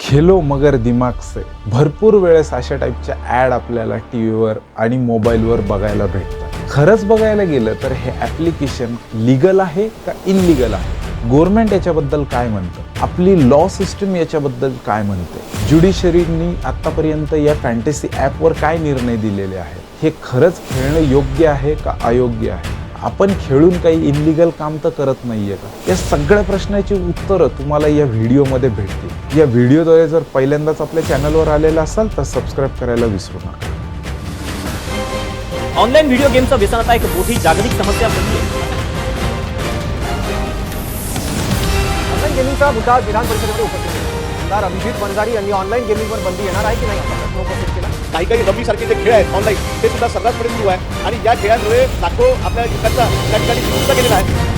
खेलो मगर दिमाग से भरपूर वेळेस अशा टाईपच्या ॲड आपल्याला टी व्हीवर आणि मोबाईलवर बघायला भेटतात. खरंच बघायला गेलं तर हे ॲप्लिकेशन लीगल आहे का इनलिगल आहे? गव्हर्नमेंट याच्याबद्दल काय म्हणतं? आपली लॉ सिस्टम याच्याबद्दल काय म्हणते? ज्युडिशरीनी आत्तापर्यंत या फॅन्टसी ॲपवर काय निर्णय दिलेले आहेत? हे खरंच खेळणं योग्य आहे का अयोग्य आहे? आपण खेळून काही इनलिगल काम तर करत नाहीये का? या सगळ्या प्रश्नाची उत्तरं तुम्हाला या व्हिडिओमध्ये भेटतील. या व्हिडिओद्वारे जर पहिल्यांदाच आपल्या चॅनलवर आलेला असाल तर सबस्क्राईब करायला विसरू नका. ऑनलाईन व्हिडिओ गेमचं व्यसन आता एक मोठी जागतिक समस्या बनली आहे. ऑनलाईन गेमिंगचा मुद्दा विधान परिषदेमध्ये उपस्थित केला. आमदार अभिजित वंजारी यांनी ऑनलाईन गेमिंगवर बंदी येणार आहे की नाही असा प्रश्न उपस्थित केला. काही रमी सारखे जे खेळ आहेत ऑनलाईन ते सुद्धा सर्रासपणे सुरू आहे आणि या खेळांमुळे लाखो आपल्या युवकांचा त्या ठिकाणी नुकसान केलेला आहे.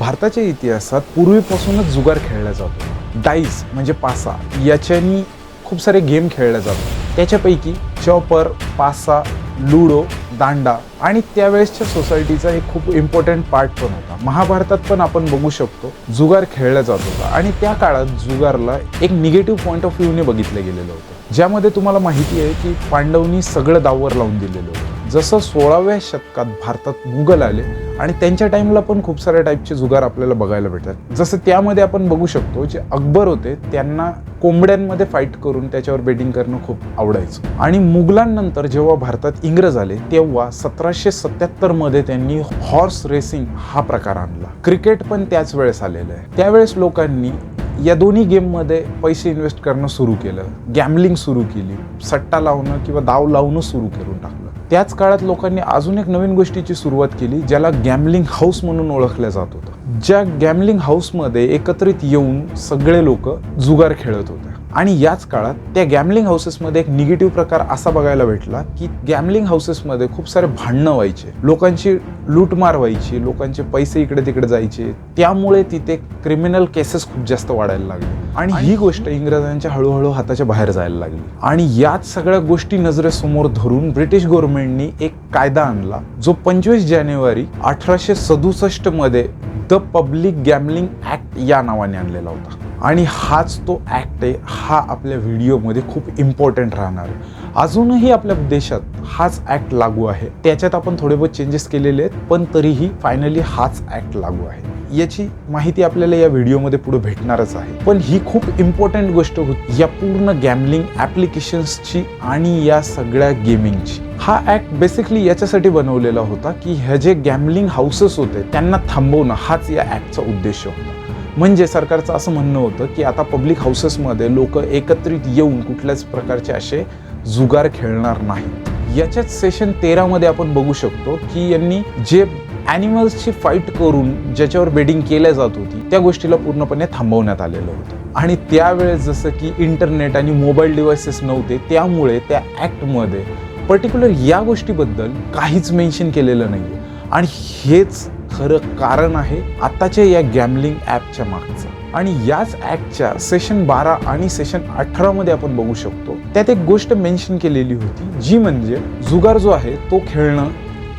भारताच्या इतिहासात पूर्वीपासूनच जुगार खेळला जातो. डाईस म्हणजे पासा याच्यानी खूप सारे गेम खेळले जातात. त्याच्यापैकी चॉपर, पासा, लुडो, दांडा आणि त्यावेळेसच्या सोसायटीचा एक खूप इम्पॉर्टंट पार्ट पण होता. महाभारतात पण आपण बघू शकतो जुगार खेळला जात होता आणि त्या काळात जुगारला एक निगेटिव्ह पॉईंट ऑफ व्ह्यूने बघितलं गेलेलं होतं, ज्यामध्ये तुम्हाला माहिती आहे की पांडवांनी सगळं दाववर लावून दिलेलं होतं. जसं 16व्या शतकात भारतात मुघल आले आणि त्यांच्या टाइमला पण खूप साऱ्या टाईपचे जुगार आपल्याला बघायला भेटतात. जसं त्यामध्ये आपण बघू शकतो जे अकबर होते त्यांना कोंबड्यांमध्ये फाईट करून त्याच्यावर बेटिंग करणं खूप आवडायचं. आणि मुघलांनंतर जेव्हा भारतात इंग्रज आले तेव्हा 1777 मध्ये त्यांनी हॉर्स रेसिंग हा प्रकार आणला. क्रिकेट पण त्याच वेळेस आलेलं आहे. त्यावेळेस लोकांनी या दोन्ही गेममध्ये पैसे इन्व्हेस्ट करणं सुरू केलं, गॅमलिंग सुरू केली, सट्टा लावणं किंवा दाव लावणं सुरू करून टाकलं. त्याच काळात लोकांनी अजून एक नवीन गोष्टीची सुरुवात केली ज्याला गॅमलिंग हाऊस म्हणून ओळखलं जात होतं. ज्या गॅमलिंग हाऊसमध्ये एकत्रित येऊन सगळे लोक जुगार खेळत होते. आणि याच काळात त्या गॅमलिंग हाऊसेसमध्ये एक निगेटिव्ह प्रकार असा बघायला भेटला की गॅमलिंग हाऊसेसमध्ये खूप सारे भांडणं व्हायचे, लोकांची लूटमार व्हायची, लोकांचे पैसे इकडे तिकडे जायचे. त्यामुळे तिथे क्रिमिनल केसेस खूप जास्त वाढायला लागले आणि ही गोष्ट इंग्रजांच्या हळूहळू हाताच्या बाहेर जायला लागली. आणि याच सगळ्या गोष्टी नजरेसमोर धरून ब्रिटिश गव्हर्नमेंटनी एक कायदा आणला जो 25 जानेवारी 1867 मध्ये द पब्लिक गॅमलिंग ॲक्ट या नावाने आणलेला होता. आणि हाच तो ॲक्ट आहे. हा आपल्या व्हिडिओमध्ये खूप इम्पॉर्टंट राहणार आहे. अजूनही आपल्या देशात हाच ॲक्ट लागू आहे. त्याच्यात आपण थोडे बहुत चेंजेस केलेले आहेत पण तरीही फायनली हाच ॲक्ट लागू आहे. याची माहिती आपल्याला या व्हिडिओमध्ये पुढे भेटणारच आहे. पण ही खूप इम्पॉर्टंट गोष्ट होती या पूर्ण गॅमलिंग ॲप्लिकेशन्सची आणि या सगळ्या गेमिंगची. हा ॲक्ट बेसिकली याच्यासाठी बनवलेला होता की ह्या जे गॅमलिंग हाऊसेस होते त्यांना थांबवणं हाच या ॲक्टचा उद्देश होता. म्हणजे सरकारचं असं म्हणणं होतं की आता पब्लिक हाऊसेसमध्ये लोक एकत्रित येऊन कुठल्याच प्रकारचे असे जुगार खेळणार नाहीत. याच्याच सेशन 13 मध्ये आपण बघू शकतो की यांनी जे ॲनिमल्सची फाईट करून ज्याच्यावर बेटिंग केल्या जात होती त्या गोष्टीला पूर्णपणे थांबवण्यात आलेलं होतं. आणि त्यावेळेस जसं की इंटरनेट आणि मोबाईल डिव्हायसेस नव्हते त्यामुळे त्या ॲक्टमध्ये पर्टिक्युलर या गोष्टीबद्दल काहीच मेन्शन केलेलं नाही. आणि हेच खरं कारण आहे आताच्या या गॅमलिंग ॲपच्या मागचं. आणि याच ॲक्टच्या सेशन 12 आणि सेशन 18 मध्ये आपण बघू शकतो त्यात एक गोष्ट मेन्शन केलेली होती जी म्हणजे जुगार जो आहे तो खेळणं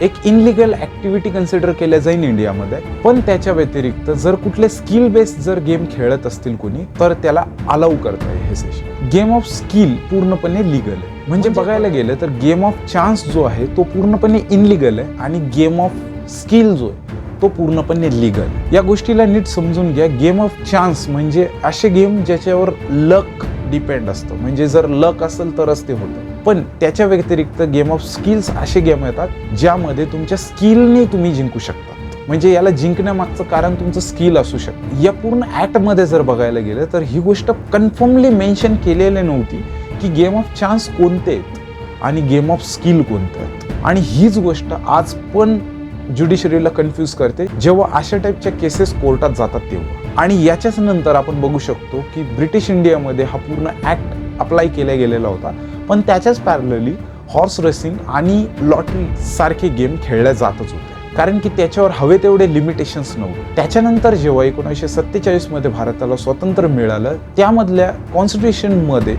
एक इनलिगल ॲक्टिव्हिटी कन्सिडर केल्या जाईल इंडियामध्ये. पण त्याच्या व्यतिरिक्त जर कुठले स्किल बेस्ड जर गेम खेळत असतील कोणी तर त्याला अलाउ करता येईल हे सेशन. गेम ऑफ स्किल पूर्णपणे लिगल आहे. म्हणजे बघायला गेलं तर गेम ऑफ चान्स जो आहे तो पूर्णपणे इनलिगल आहे आणि गेम ऑफ स्किल जो आहे तो पूर्णपणे लिगल. या गोष्टीला नीट समजून घ्या. गेम ऑफ चान्स म्हणजे असे गेम ज्याच्यावर लक डिपेंड असतं, म्हणजे जर लक असेल तरच ते होतं. पण त्याच्या व्यतिरिक्त गेम ऑफ स्किल्स असे गेम येतात ज्यामध्ये तुमच्या स्किलने तुम्ही जिंकू शकता. म्हणजे याला जिंकण्यामागचं कारण तुमचं स्किल असू शकतं. या पूर्ण ॲक्टमध्ये जर बघायला गेलं तर ही गोष्ट कन्फर्मली मेन्शन केलेली नव्हती की गेम ऑफ चान्स कोणते आहेत आणि गेम ऑफ स्किल कोणते आहेत. आणि हीच गोष्ट आज पण ज्युडिशरीला कन्फ्यूज करते जेव्हा अशा टाईपच्या केसेस कोर्टात जातात तेव्हा. आणि याच्याच नंतर आपण बघू शकतो की ब्रिटिश इंडियामध्ये हा पूर्ण ॲक्ट अप्लाय केला गेलेला होता पण त्याच्याच पॅरलली हॉर्स रेसिंग आणि लॉटरी सारखे गेम खेळल्या जातच होते कारण की त्याच्यावर हवे तेवढे लिमिटेशन्स नव्हते. त्याच्यानंतर जेव्हा 1947 मध्ये भारताला स्वातंत्र्य मिळालं त्यामधल्या कॉन्स्टिट्यूशनमध्ये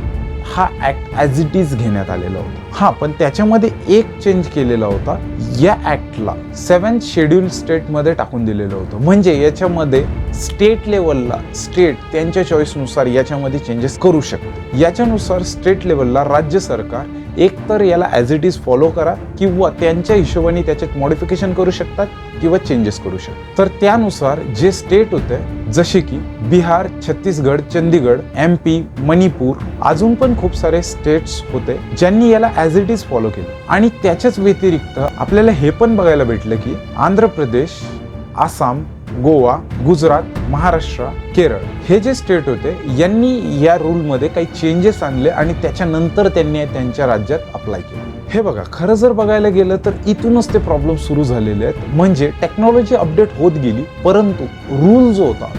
हा ऍक्ट ॲज इट इज घेण्यात आलेला होता. हा, पण त्याच्यामध्ये एक चेंज केलेला होता. या ऍक्टला 7th शेड्यूल स्टेटमध्ये टाकून दिलेलं होतं. म्हणजे याच्यामध्ये स्टेट लेवलला स्टेट त्यांच्या चॉईसनुसार याच्यामध्ये चेंजेस करू शकते. याच्यानुसार स्टेट लेवलला राज्य सरकार एक तर याला ॲज इट इज फॉलो करा किंवा त्यांच्या हिशोबाने त्याच्यात मॉडिफिकेशन करू शकतात किंवा चेंजेस करू शकतात. तर त्यानुसार जे स्टेट होते जसे की बिहार, छत्तीसगड, चंदीगड, MP, मणिपूर, अजून पण खूप सारे स्टेट्स होते ज्यांनी याला ॲज इट इज फॉलो केलं. आणि त्याच्याच व्यतिरिक्त आपल्याला हे पण बघायला भेटलं की आंध्र प्रदेश, आसाम, गोवा, गुजरात, महाराष्ट्र, केरळ हे जे स्टेट होते यांनी या रूलमध्ये काही चेंजेस आणले आणि त्याच्यानंतर त्यांनी त्यांच्या राज्यात अप्लाय केले. हे बघा, खरं जर बघायला गेलं तर इथूनच ते प्रॉब्लेम सुरू झालेले आहेत. म्हणजे टेक्नॉलॉजी अपडेट होत गेली, परंतु रूल जो होता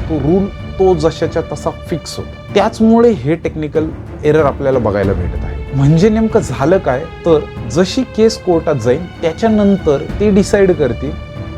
तो जशाच्या तसा फिक्स होता. त्याचमुळे हे टेक्निकल एरर आपल्याला बघायला भेटत आहे. म्हणजे नेमकं झालं काय, तर जशी केस कोर्टात जाईल त्याच्यानंतर ते डिसाईड करतील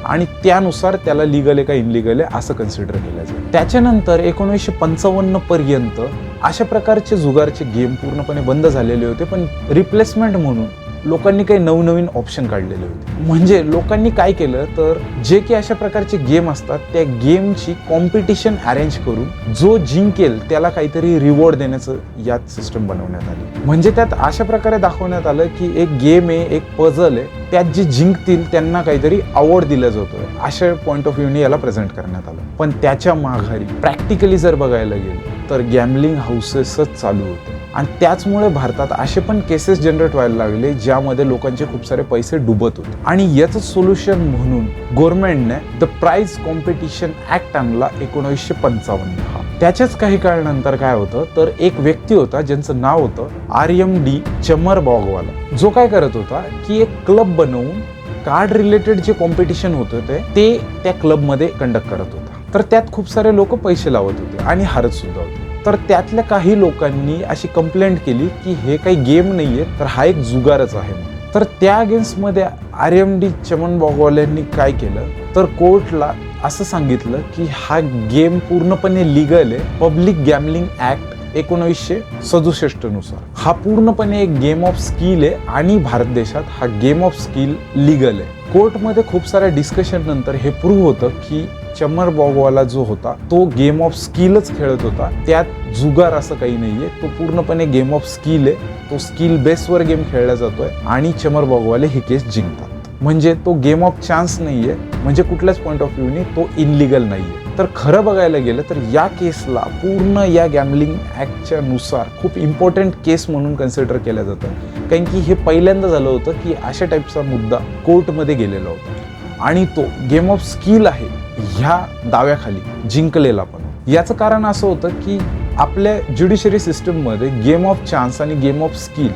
आणि त्यानुसार त्याला लिगल आहे का इनलिगल आहे असं कन्सिडर केलं जाईल. त्याच्यानंतर 1955 पर्यंत अशा प्रकारचे जुगारचे गेम पूर्णपणे बंद झालेले होते. पण रिप्लेसमेंट म्हणून लोकांनी काही नवनवीन ऑप्शन काढलेले होते. म्हणजे लोकांनी काय केलं तर जे की अशा प्रकारचे गेम असतात त्या गेमची कॉम्पिटिशन अरेंज करून जो जिंकेल त्याला काहीतरी रिवॉर्ड देण्याचं यात सिस्टम बनवण्यात आली. म्हणजे त्यात अशा प्रकारे दाखवण्यात आलं की एक गेम आहे, एक पझल आहे, त्यात जे जिंकतील त्यांना काहीतरी अवॉर्ड दिला जातोय. अशा पॉईंट ऑफ व्ह्यूने याला प्रेझेंट करण्यात आलं. पण त्याच्या माघारी प्रॅक्टिकली जर बघायला गेलं तर गॅम्बलिंग हाऊसेसच चालू होते. आणि त्याचमुळे भारतात असे पण केसेस जनरेट व्हायला लागले ज्यामध्ये लोकांचे खूप सारे पैसे डुबत होते. आणि याचं सोल्युशन म्हणून गव्हर्नमेंटने द प्राइज कॉम्पिटिशन ऍक्ट आणला 1955. त्याच्याच काही काळानंतर काय होतं तर एक व्यक्ती होता ज्यांचं नाव होतं RMD चमरबॉगवाला, जो काय करत होता की एक क्लब बनवून कार्ड रिलेटेड जे कॉम्पिटिशन होते ते त्या क्लबमध्ये कंडक्ट करत होता. तर त्यात खूप सारे लोक पैसे लावत होते आणि हारत सुद्धा होते. तर त्यातल्या काही लोकांनी अशी कंप्लेंट केली की हे काही गेम नाहीये तर हा एक जुगारच आहे. तर त्या अगेन्स्टमध्ये RMD चमनबॉगवाल्यांनी काय केलं तर कोर्टला असं सांगितलं की हा गेम पूर्णपणे लिगल आहे. पब्लिक गॅम्बलिंग ऍक्ट 1967 नुसार हा पूर्णपणे एक गेम ऑफ स्किल आहे आणि भारत देशात हा गेम ऑफ स्किल लिगल आहे. कोर्टमध्ये खूप साऱ्या डिस्कशन नंतर हे प्रूव्ह होतं की चमरबॉगवाला जो होता तो गेम ऑफ स्किलच खेळत होता. त्यात जुगार असं काही नाहीये. तो पूर्णपणे गेम ऑफ स्किल आहे. तो स्किल बेसवर गेम खेळला जातोय आणि चमरबॉगवाले ही केस जिंकतात. म्हणजे तो गेम ऑफ चान्स नाहीये. म्हणजे कुठल्याच पॉईंट ऑफ व्ह्यूने तो इनलिगल नाहीये. तर खरं बघायला गेलं तर या केसला पूर्ण या गॅम्बलिंग ऍक्टच्या नुसार खूप इम्पॉर्टंट केस म्हणून कन्सिडर केलं जातं. कारण की हे पहिल्यांदा झालं होतं की अशा टाईपचा मुद्दा कोर्टमध्ये गेलेला होता आणि तो गेम ऑफ स्किल आहे ह्या दाव्याखाली जिंकलेला पण. याचं कारण असं होतं की आपल्या ज्युडिशरी सिस्टममध्ये गेम ऑफ चान्स आणि गेम ऑफ स्किल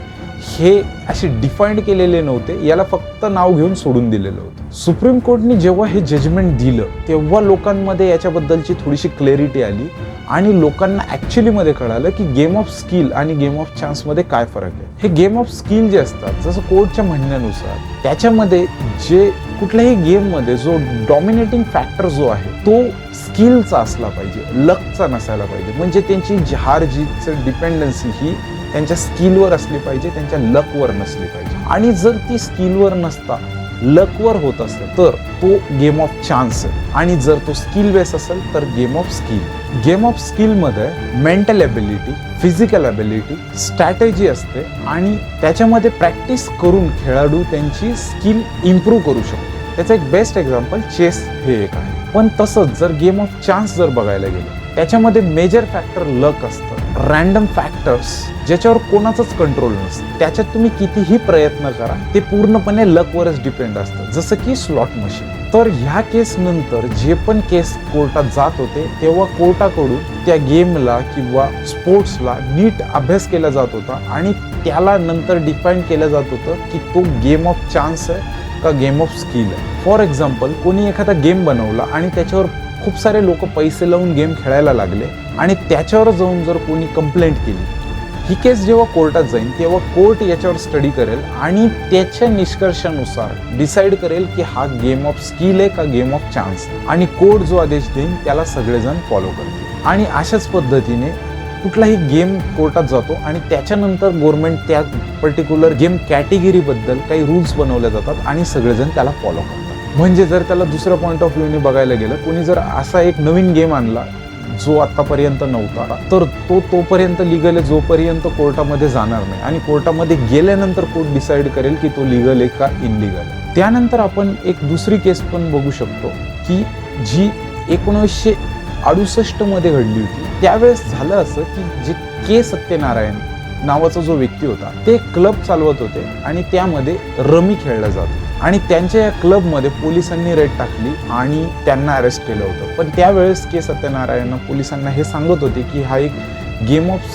हे असे डिफाईंड केलेले नव्हते. याला फक्त नाव घेऊन सोडून दिलेलं होतं. सुप्रीम कोर्टने जेव्हा हे जजमेंट दिलं तेव्हा लोकांमध्ये याच्याबद्दलची थोडीशी क्लॅरिटी आली आणि लोकांना ॲक्च्युलीमध्ये कळालं की गेम ऑफ स्किल आणि गेम ऑफ चान्समध्ये काय फरक आहे. हे गेम ऑफ स्किल जे असतात जसं कोर्टच्या म्हणण्यानुसार त्याच्यामध्ये जे कुठल्याही गेममध्ये जो डॉमिनेटिंग फॅक्टर जो आहे तो स्किलचा असला पाहिजे, लकचा नसायला पाहिजे. म्हणजे त्यांची हार जीतचं डिपेंडन्सी ही त्यांच्या स्किलवर असली पाहिजे, त्यांच्या लकवर नसली पाहिजे. आणि जर ती स्किलवर नसता लकवर होत असेल तर तो गेम ऑफ चान्स आहे. आणि जर तो स्किल बेस असेल तर game of skill. Game of स्किलमध्ये mental ability, physical ability, strategy असते आणि त्याच्यामध्ये प्रॅक्टिस करून खेळाडू त्यांची स्किल इम्प्रूव्ह करू शकतो. त्याचं एक बेस्ट एक्झाम्पल चेस हे एक आहे. पण तसंच जर गेम ऑफ चान्स जर बघायला गेलं त्याच्यामध्ये मेजर फॅक्टर लक असतं, रॅन्डम फॅक्टर्स ज्याच्यावर कोणाचंच कंट्रोल नसतं. त्याच्यात तुम्ही कितीही प्रयत्न करा ते पूर्णपणे लकवरच डिपेंड असतं, जसं की स्लॉट मशीन. तर ह्या केस नंतर जे पण केस कोर्टात जात होते तेव्हा कोर्टाकडून त्या गेमला किंवा स्पोर्ट्सला नीट अभ्यास केला जात होता आणि त्याला नंतर डिफाईन केलं जात होतं की तो गेम ऑफ चान्स आहे का गेम ऑफ स्किल आहे. फॉर एक्झाम्पल कोणी एखादा गेम बनवला आणि त्याच्यावर खूप सारे लोक पैसे लावून गेम खेळायला लागले आणि त्याच्यावर जाऊन जर कोणी कंप्लेंट केली, ही केस जेव्हा कोर्टात जाईल तेव्हा कोर्ट याच्यावर स्टडी करेल आणि त्याच्या निष्कर्षानुसार डिसाईड करेल की हा गेम ऑफ स्किल आहे का गेम ऑफ चान्स. आणि कोर्ट जो आदेश देईल त्याला सगळेजण फॉलो करतील. आणि अशाच पद्धतीने कुठलाही गेम कोर्टात जातो आणि त्याच्यानंतर गव्हर्नमेंट त्या पर्टिक्युलर गेम कॅटेगरीबद्दल काही रूल्स बनवले जातात आणि सगळेजण त्याला फॉलो करतात. म्हणजे जर त्याला दुसऱ्या पॉईंट ऑफ व्ह्यूने बघायला गेलं, कोणी जर असा एक नवीन गेम आणला जो आतापर्यंत नव्हता, तर तोपर्यंत लिगल आहे जोपर्यंत कोर्टामध्ये जाणार नाही, आणि कोर्टामध्ये गेल्यानंतर कोर्ट डिसाईड करेल की तो लिगल आहे का इनलिगल आहे. त्यानंतर आपण एक दुसरी केस पण बघू शकतो की जी 1968 मध्ये घडली होती. त्यावेळेस झालं असं की जे के सत्यनारायण नावाचा जो व्यक्ती होता ते क्लब चालवत होते आणि त्यामध्ये रमी खेळला जातो, आणि त्यांच्या या क्लबमध्ये पोलिसांनी रेड टाकली आणि त्यांना अरेस्ट केलं होतं. पण त्यावेळेस के सत्यनारायण पोलिसांना हे सांगत होते की हा एक गेम ऑफ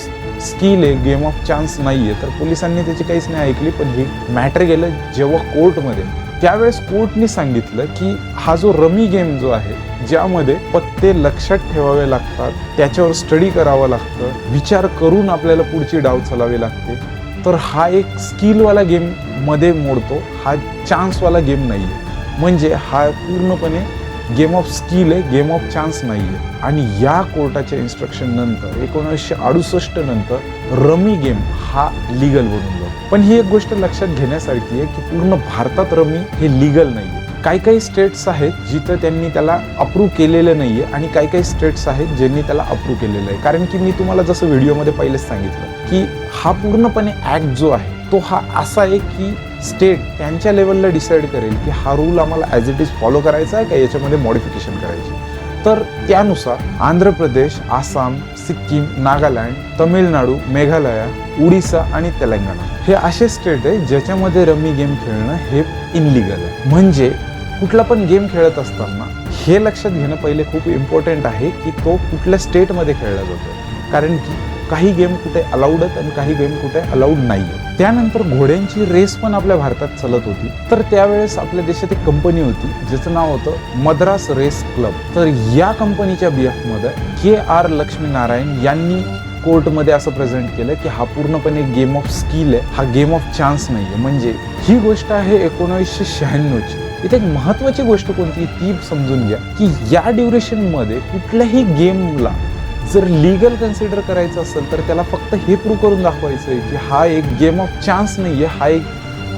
स्किल आहे, गेम ऑफ चान्स नाही आहे. तर पोलिसांनी त्याची काहीच नाही ऐकली. पण हे मॅटर गेलं जेव्हा कोर्टमध्ये, त्यावेळेस कोर्टने सांगितलं की हा जो रमी गेम जो आहे, ज्यामध्ये पत्ते लक्षात ठेवावे लागतात, त्याच्यावर स्टडी करावं लागतं, विचार करून आपल्याला पुढची डाव चालावी लागते, तर हा एक स्किलवाला गेम मध्ये मोडतो, हा चान्सवाला गेम नाही आहे. म्हणजे हा पूर्णपणे गेम ऑफ स्किल आहे, गेम ऑफ चान्स नाही आहे. आणि या कोर्टाच्या इन्स्ट्रक्शन नंतर 1968 नंतर रमी गेम हा लिगल बनून जातो. पण ही एक गोष्ट लक्षात घेण्यासारखी आहे की पूर्ण भारतात रमी हे लिगल नाही आहे. काही स्टेट्स आहेत जिथं त्यांनी त्याला अप्रूव्ह केलेलं नाही आहे, आणि काही स्टेट्स आहेत ज्यांनी त्याला अप्रूव्ह केलेलं आहे. कारण की मी तुम्हाला जसं व्हिडिओमध्ये पहिलेच सांगितलं की हा पूर्णपणे ॲक्ट जो आहे तो हा असा आहे की स्टेट त्यांच्या लेवलला डिसाईड करेल की हा रूल आम्हाला ॲज इट इज फॉलो करायचा आहे का याच्यामध्ये मॉडिफिकेशन करायची. तर त्यानुसार आंध्र प्रदेश, आसाम, सिक्कीम, नागालँड, तमिळनाडू, मेघालया, उडीसा आणि तेलंगणा हे असे स्टेट आहे ज्याच्यामध्ये रमी गेम खेळणं हे इनलिगल आहे. म्हणजे कुठला पण गेम खेळत असताना हे लक्षात घेणं पहिले खूप इम्पॉर्टंट आहे की तो कुठल्या स्टेटमध्ये खेळला जातो. कारण की काही गेम कुठे अलाउड आहेत आणि काही गेम कुठे अलाउड नाही आहे. त्यानंतर घोड्यांची रेस पण आपल्या भारतात चालत होती. तर त्यावेळेस आपल्या देशात एक कंपनी होती ज्याचं नाव होतं मद्रास रेस क्लब. तर या कंपनीच्या BF मध्ये KR लक्ष्मीनारायण यांनी कोर्टमध्ये असं प्रेझेंट केलं की हा पूर्णपणे गेम ऑफ स्किल आहे, हा गेम ऑफ चान्स नाही आहे. म्हणजे ही गोष्ट आहे 1996ची. इथे एक महत्त्वाची गोष्ट कोणती ती समजून घ्या की या ड्युरेशनमध्ये कुठल्याही गेमला जर लिगल कन्सिडर करायचं असेल तर त्याला फक्त हे प्रूव्ह करून दाखवायचं आहे की हा एक गेम ऑफ चान्स नाही आहे, हा एक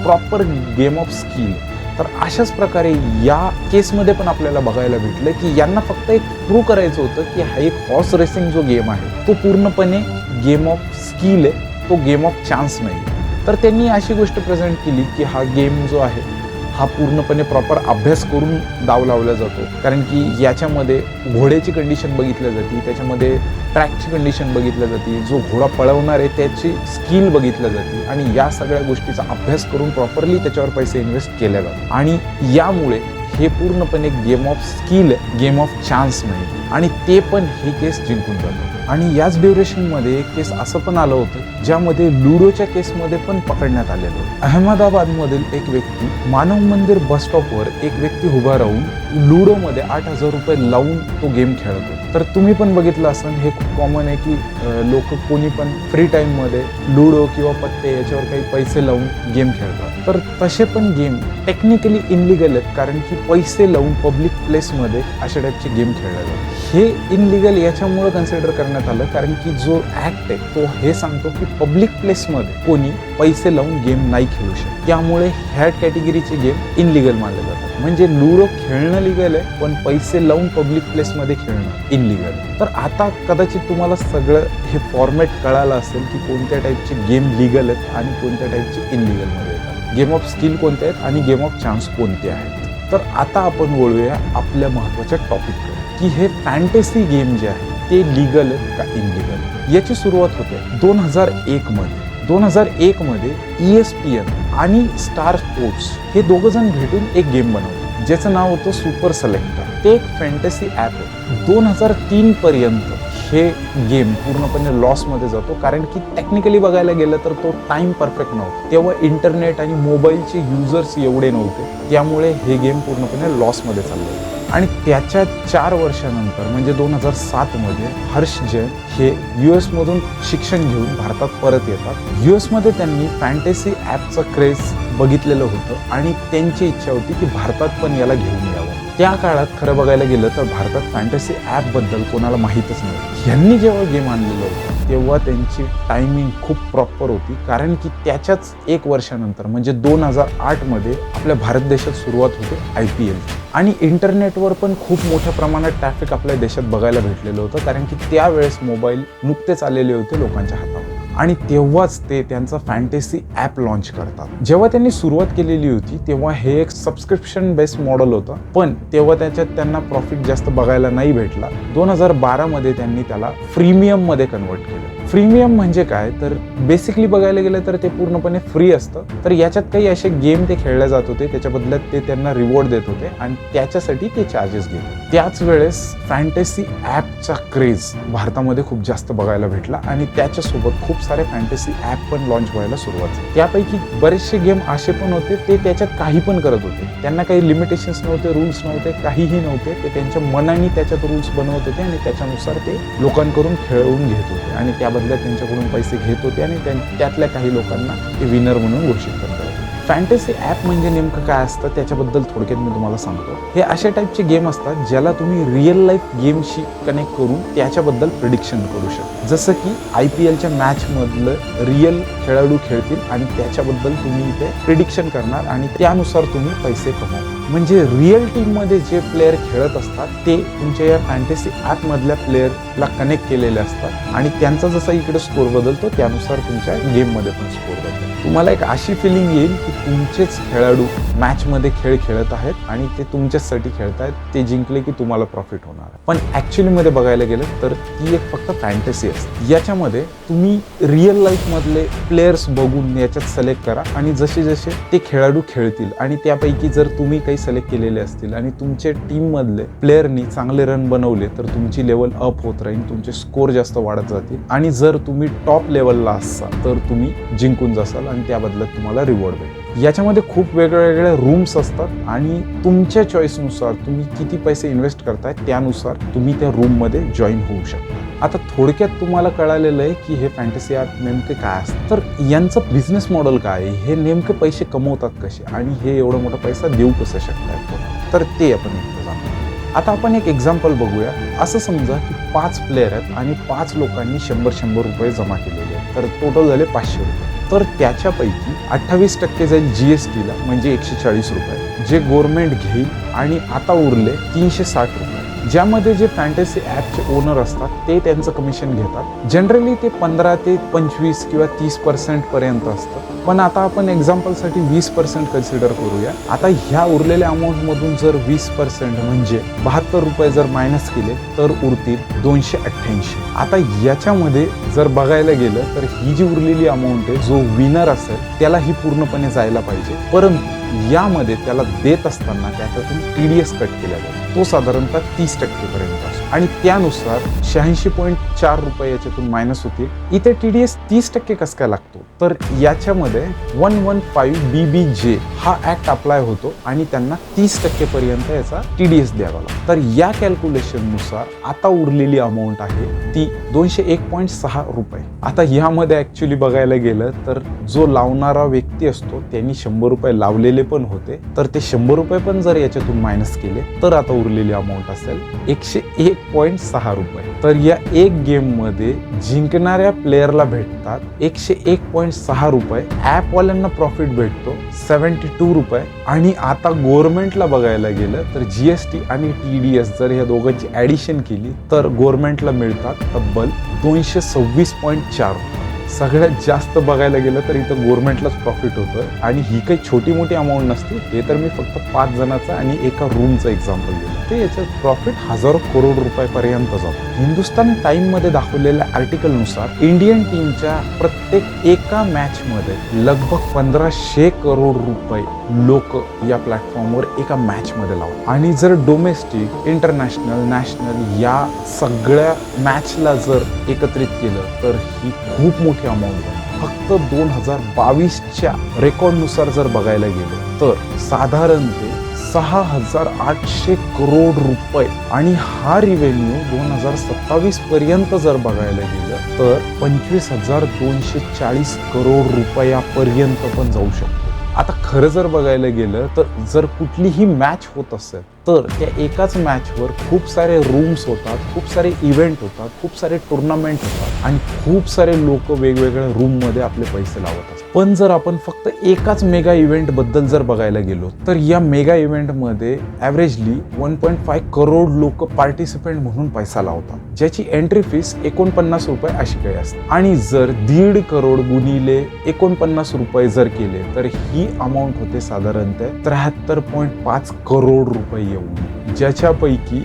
प्रॉपर गेम ऑफ स्किल. तर अशाच प्रकारे या केसमध्ये पण आपल्याला बघायला भेटलं की यांना फक्त एक प्रूव्ह करायचं होतं की हा एक हॉर्स रेसिंग जो गेम आहे तो पूर्णपणे गेम ऑफ स्किल आहे, तो गेम ऑफ चान्स नाही. तर त्यांनी अशी गोष्ट प्रेझेंट केली की हा गेम जो आहे हा पूर्णपणे प्रॉपर अभ्यास करून डाव लावला जातो. कारण की याच्यामध्ये घोड्याची कंडिशन बघितली जाते, त्याच्यामध्ये ट्रॅकची कंडिशन बघितली जाते, जो घोडा पळवणार आहे त्याची स्किल बघितली जाते, आणि या सगळ्या गोष्टीचा अभ्यास करून प्रॉपरली त्याच्यावर पैसे इन्व्हेस्ट केले जातात. आणि यामुळे हे पूर्णपणे गेम ऑफ स्किल आहे, गेम ऑफ चान्स नाही. आणि ते पण हे केस जिंकून जातं. आणि याच ड्युरेशनमध्ये एक केस असं पण आलं होतं ज्यामध्ये लुडोच्या केसमध्ये पण पकडण्यात आलेलं होतं. अहमदाबादमधील एक व्यक्ती मानव मंदिर बस स्टॉपवर एक व्यक्ती उभा राहून लुडोमध्ये 8,000 रुपये लावून तो गेम खेळतो. तर तुम्ही पण बघितलं असेल, हे खूप कॉमन आहे की लोक कोणी पण फ्री टाईममध्ये लुडो किंवा पत्ते याच्यावर काही पैसे लावून गेम खेळतात. तर तसे पण गेम टेक्निकली इनलिगल आहेत, कारण की पैसे लावून पब्लिक प्लेसमध्ये अशा टाईपचे गेम खेळले जातात. हे इनलिगल याच्यामुळं कन्सिडर करण्यात आलं कारण की जो ॲक्ट आहे तो हे सांगतो की पब्लिक प्लेसमध्ये कोणी पैसे लावून गेम नाही खेळू शकत. त्यामुळे ह्या कॅटेगरीचे गेम इनलिगल मानले जातात. म्हणजे लुडो खेळणं लिगल आहे, पण पैसे लावून पब्लिक प्लेसमध्ये खेळणं इनलिगल. तर आता कदाचित तुम्हाला सगळं हे फॉर्मॅट कळालं असेल की कोणत्या टाईपचे गेम लिगल आहेत आणि कोणत्या टाईपचे इनलिगलमध्ये येतात, गेम ऑफ स्किल कोणते आहेत आणि गेम ऑफ चान्स कोणते आहेत. तर आता आपण वळूया आपल्या महत्त्वाच्या टॉपिककडे की हे फॅन्टेसी गेम जे आहे ते लिगल आहेत का इनलिगल. याची सुरुवात होते 2001 मध्ये. 2001 मध्ये ESPN आणि स्टार स्पोर्ट्स हे दोघं जण भेटून एक गेम बनवलं ज्याचं नाव होतं सुपर सिलेक्टर. ते एक फॅन्टेसी ॲप आहे. 2003 पर्यंत हे गेम पूर्णपणे लॉसमध्ये जातो, कारण की टेक्निकली बघायला गेलं तर तो टाइम परफेक्ट नव्हता. तेव्हा इंटरनेट आणि मोबाईलचे युजर्स एवढे नव्हते, त्यामुळे हे गेम पूर्णपणे लॉसमध्ये चालले. आणि त्याच्या 4 वर्षानंतर म्हणजे 2007 मध्ये हर्ष जैन हे US मधून शिक्षण घेऊन भारतात परत येतात. US मध्ये त्यांनी फॅन्टेसी ॲपचं क्रेज बघितलेलं होतं आणि त्यांची इच्छा होती की भारतात पण याला घेऊन यावं. त्या काळात खरं बघायला गेलं तर भारतात फॅन्टेसी ॲपबद्दल कोणाला माहीतच नव्हतं. ह्यांनी जेव्हा गेम आणलेलं होतं तेव्हा त्यांची टायमिंग खूप प्रॉपर होती, कारण की त्याच्याच 1 वर्षानंतर म्हणजे 2008 मध्ये आपल्या भारत देशात सुरुवात होते IPL आणि इंटरनेटवर पण खूप मोठ्या प्रमाणात ट्रॅफिक आपल्या देशात बघायला भेटलेलं होतं, कारण की त्यावेळेस मोबाईल नुकतेच आलेले होते लोकांच्या हातावर आणि तेव्हाच ते त्यांचा फॅन्टेसी ॲप लॉन्च करतात. जेव्हा त्यांनी सुरुवात केलेली होती तेव्हा हे एक सबस्क्रिप्शन बेस्ड मॉडेल होतं, पण तेव्हा त्याच्यात त्यांना प्रॉफिट जास्त बघायला नाही भेटला. 2012 मध्ये त्यांनी त्याला फ्रीमियम मध्ये कन्वर्ट केलं. फ्रीमियम म्हणजे काय, तर बेसिकली बघायला गेलं तर ते पूर्णपणे फ्री असतं. तर याच्यात काही असे गेम ते खेळले जात होते, त्याच्या बदल्यात ते त्यांना रिवॉर्ड देत होते आणि त्याच्यासाठी ते चार्जेस घेत होते. त्याच वेळेस फॅन्टेसी ॲपचा क्रेज भारतामध्ये खूप जास्त बघायला भेटला आणि त्याच्यासोबत खूप सारे फॅन्टेसी ॲप पण लॉन्च व्हायला सुरुवात झाली. त्यापैकी बरेचसे गेम असे पण होते ते त्याच्यात काही पण करत होते, त्यांना काही लिमिटेशन्स नव्हते, रूल्स नव्हते, काहीही नव्हते. ते त्यांच्या मनाने त्याच्यात रूल्स बनवत होते आणि त्याच्यानुसार ते लोकांकडून खेळवून घेत होते आणि त्या बदल्यात त्यांच्याकडून पैसे घेत होते आणि त्यातल्या काही लोकांना ते विनर म्हणून घोषित करत होते. फॅन्टेसी ॲप म्हणजे नेमकं काय असतं त्याच्याबद्दल थोडक्यात मी तुम्हाला सांगतो. हे अशा टाईपचे गेम असतात ज्याला तुम्ही रिअल लाईफ गेमशी कनेक्ट करून त्याच्याबद्दल प्रिडिक्शन करू शकता. जसं की IPLच्या मॅचमधलं रिअल खेळाडू खेळतील आणि त्याच्याबद्दल तुम्ही इथे प्रिडिक्शन करणार आणि त्यानुसार तुम्ही पैसे कमवा. म्हणजे रिअल टीममध्ये जे प्लेयर खेळत असतात ते तुमच्या या फॅन्टेसी ॲपमधल्या प्लेयरला कनेक्ट केलेले असतात आणि त्यांचा जसा इकडे स्कोर बदलतो त्यानुसार तुमच्या गेममध्ये पण स्कोर बदलतो. तुम्हाला एक अशी फिलिंग येईल की तुमचेच खेळाडू मॅचमध्ये खेळ खेळत आहेत आणि ते तुमच्याचसाठी खेळत आहेत, ते जिंकले की तुम्हाला प्रॉफिट होणार. पण ॲक्च्युअलीमध्ये बघायला गेलं तर ती एक फक्त फॅन्टेसी असते. याच्यामध्ये तुम्ही रिअल लाईफमधले प्लेयर्स बघून याच्यात सिलेक्ट करा आणि जसे जसे ते खेळाडू खेळतील आणि त्यापैकी जर तुम्ही काही सिलेक्ट केलेले असतील आणि तुमच्या टीममधले प्लेयरनी चांगले रन बनवले तर तुमची लेवल अप होत राहील, तुमचे स्कोर जास्त वाढत जातील आणि जर तुम्ही टॉप लेवलला असाल तर तुम्ही जिंकून जासाल आणि त्या बदल्यात तुम्हाला रिवॉर्ड भेटेल. याच्यामध्ये खूप वेगवेगळे रूम्स असतात आणि तुमच्या चॉईसनुसार तुम्ही किती पैसे इन्व्हेस्ट करताय त्यानुसार तुम्ही त्या रूममध्ये जॉईन होऊ शकता. आता थोडक्यात तुम्हाला कळालेलं आहे की हे फॅन्टेसी ॲप नेमके काय असतं, तर यांचं बिझनेस मॉडेल काय आहे, हे नेमके पैसे कमवतात कसे आणि हे एवढा मोठा पैसा देऊ कसं शकतात, तर ते आपण एकदा जाणूया. आता आपण एक एक्झाम्पल बघूया. असं समजा की 5 प्लेयर आहेत आणि 5 लोकांनी 100 रुपये जमा केलेले आहेत, तर टोटल झाले 500 रुपये. तर त्याच्यापैकी 28% जाईल GSTला म्हणजे 140 रुपये जे गव्हर्नमेंट घेईल आणि आता उरले 360 रुपये ज्यामध्ये जे फॅन्टेसी ॲपचे ओनर असतात ते त्यांचं कमिशन घेतात. जनरली ते 15 ते 25 किंवा 30% पर्यंत असतं, पण आता आपण एक्झाम्पलसाठी 20% कन्सिडर करूया. आता ह्या उरलेल्या अमाऊंटमधून जर 20% म्हणजे 72 रुपये जर मायनस केले तर उरतील 288. आता याच्यामध्ये जर बघायला गेलं तर ही जी उरलेली अमाऊंट आहे, जो विनर असेल त्याला ही पूर्णपणे जायला पाहिजे, परंतु यामध्ये त्याला देत असताना त्याच्यातून TDS कट केला जातो. तो साधारणतः 30% पर्यंत असतो आणि त्यानुसार 86.4 रुपये याच्यातून मायनस होतील. इथे TDS 30% कसं काय लागतो, तर याच्यामध्ये 115BBJ हा ऍक्ट अप्लाय होतो आणि त्यांना 30% पर्यंत याचा TDS द्यावा लागतो. तर या कॅल्क्युलेशननुसार आता उरलेली अमाऊंट आहे ती 201.6 रुपये. आता ह्यामध्ये ऍक्च्युली बघायला गेलं तर जो लावणारा व्यक्ती असतो त्यांनी 100 रुपये लावलेले पण होते, तर ते 100 रुपये पण जर याच्यातून मायनस केले तर आता उरलेली अमाऊंट असेल 101.6 रुपये. तर या एक गेम मध्ये जिंकणाऱ्या प्लेयरला भेटतात 101.6 रुपये, ॲपवाल्यांना प्रॉफिट भेटतो 72 रुपये आणि आता गव्हर्नमेंटला बघायला गेलं तर GST आणि TDS जर ह्या दोघांची ॲडिशन केली तर गव्हर्नमेंटला मिळतात तब्बल 226.4 रुपये. सगळ्यात जास्त बघायला गेलं तर इथं गव्हर्नमेंटलाच प्रॉफिट होतं आणि ही काही छोटी मोठी अमाऊंट नसते. हे तर मी फक्त 5 जणांचा आणि एका रूमचं एक्झाम्पल दिलं, ते याचं प्रॉफिट हजारो करोड रुपयापर्यंत जातो. हिंदुस्तान टाइममध्ये दाखवलेल्या आर्टिकलनुसार इंडियन टीमच्या प्रत्येक एका मॅचमध्ये लगभग 1500 करोड रुपये लोक या प्लॅटफॉर्मवर एका मॅचमध्ये लावतात आणि जर डोमेस्टिक, इंटरनॅशनल, नॅशनल या सगळ्या मॅचला जर एकत्रित केलं तर ही खूप मोठी अमाऊंट आहे. फक्त 2022च्या रेकॉर्डनुसार जर बघायला गेलं तर साधारण ते 6,800 करोड रुपये आणि हा रिव्हेन्यू 2027 पर्यंत जर बघायला गेलं तर 25,240 करोड रुपयापर्यंत पण जाऊ शकतो. आता खरं जर बघायला गेलं तर जर कुठलीही मॅच होत असेल तर त्या एकाच मॅचवर खूप सारे रूम्स होतात, खूप सारे इव्हेंट होतात, खूप सारे टुर्नामेंट होतात आणि खूप सारे लोक वेगवेगळ्या रूममध्ये आपले पैसे लावत असतात. पण जर आपण फक्त एकाच मेगा इव्हेंटबद्दल जर बघायला गेलो तर या मेगा इव्हेंटमध्ये ॲव्हरेजली 1.5 करोड लोक पार्टिसिपेंट म्हणून पैसा लावतात, ज्याची एंट्री फीस 49 रुपये अशी काही असते. आणि जर 1.5 करोड गुणिले 49 रुपये जर केले तर ही अमाऊंट होते साधारणतः 73.5 करोड रुपये एवढी, ज्याच्यापैकी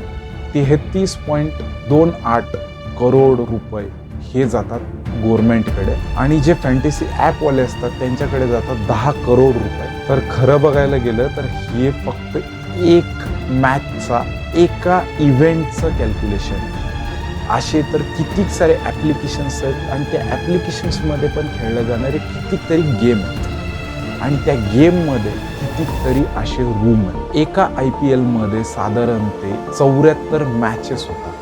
33.28 करोड रुपये हे जातात गव्हर्नमेंटकडे आणि जे फॅन्टसी ॲपवाले असतात त्यांच्याकडे जातात 10 करोड रुपये. तर खरं बघायला गेलं तर हे फक्त एक मॅचचा, एका इव्हेंटचं कॅल्क्युलेशन. असे तर कितीक सारे ॲप्लिकेशन्स आहेत आणि त्या ॲप्लिकेशन्समध्ये पण खेळले जाणारे कितीतरी गेम आहेत आणि त्या गेममध्ये कितीतरी असे रूम आहेत. एका IPLमध्ये साधारणतः 74 मॅचेस होतात.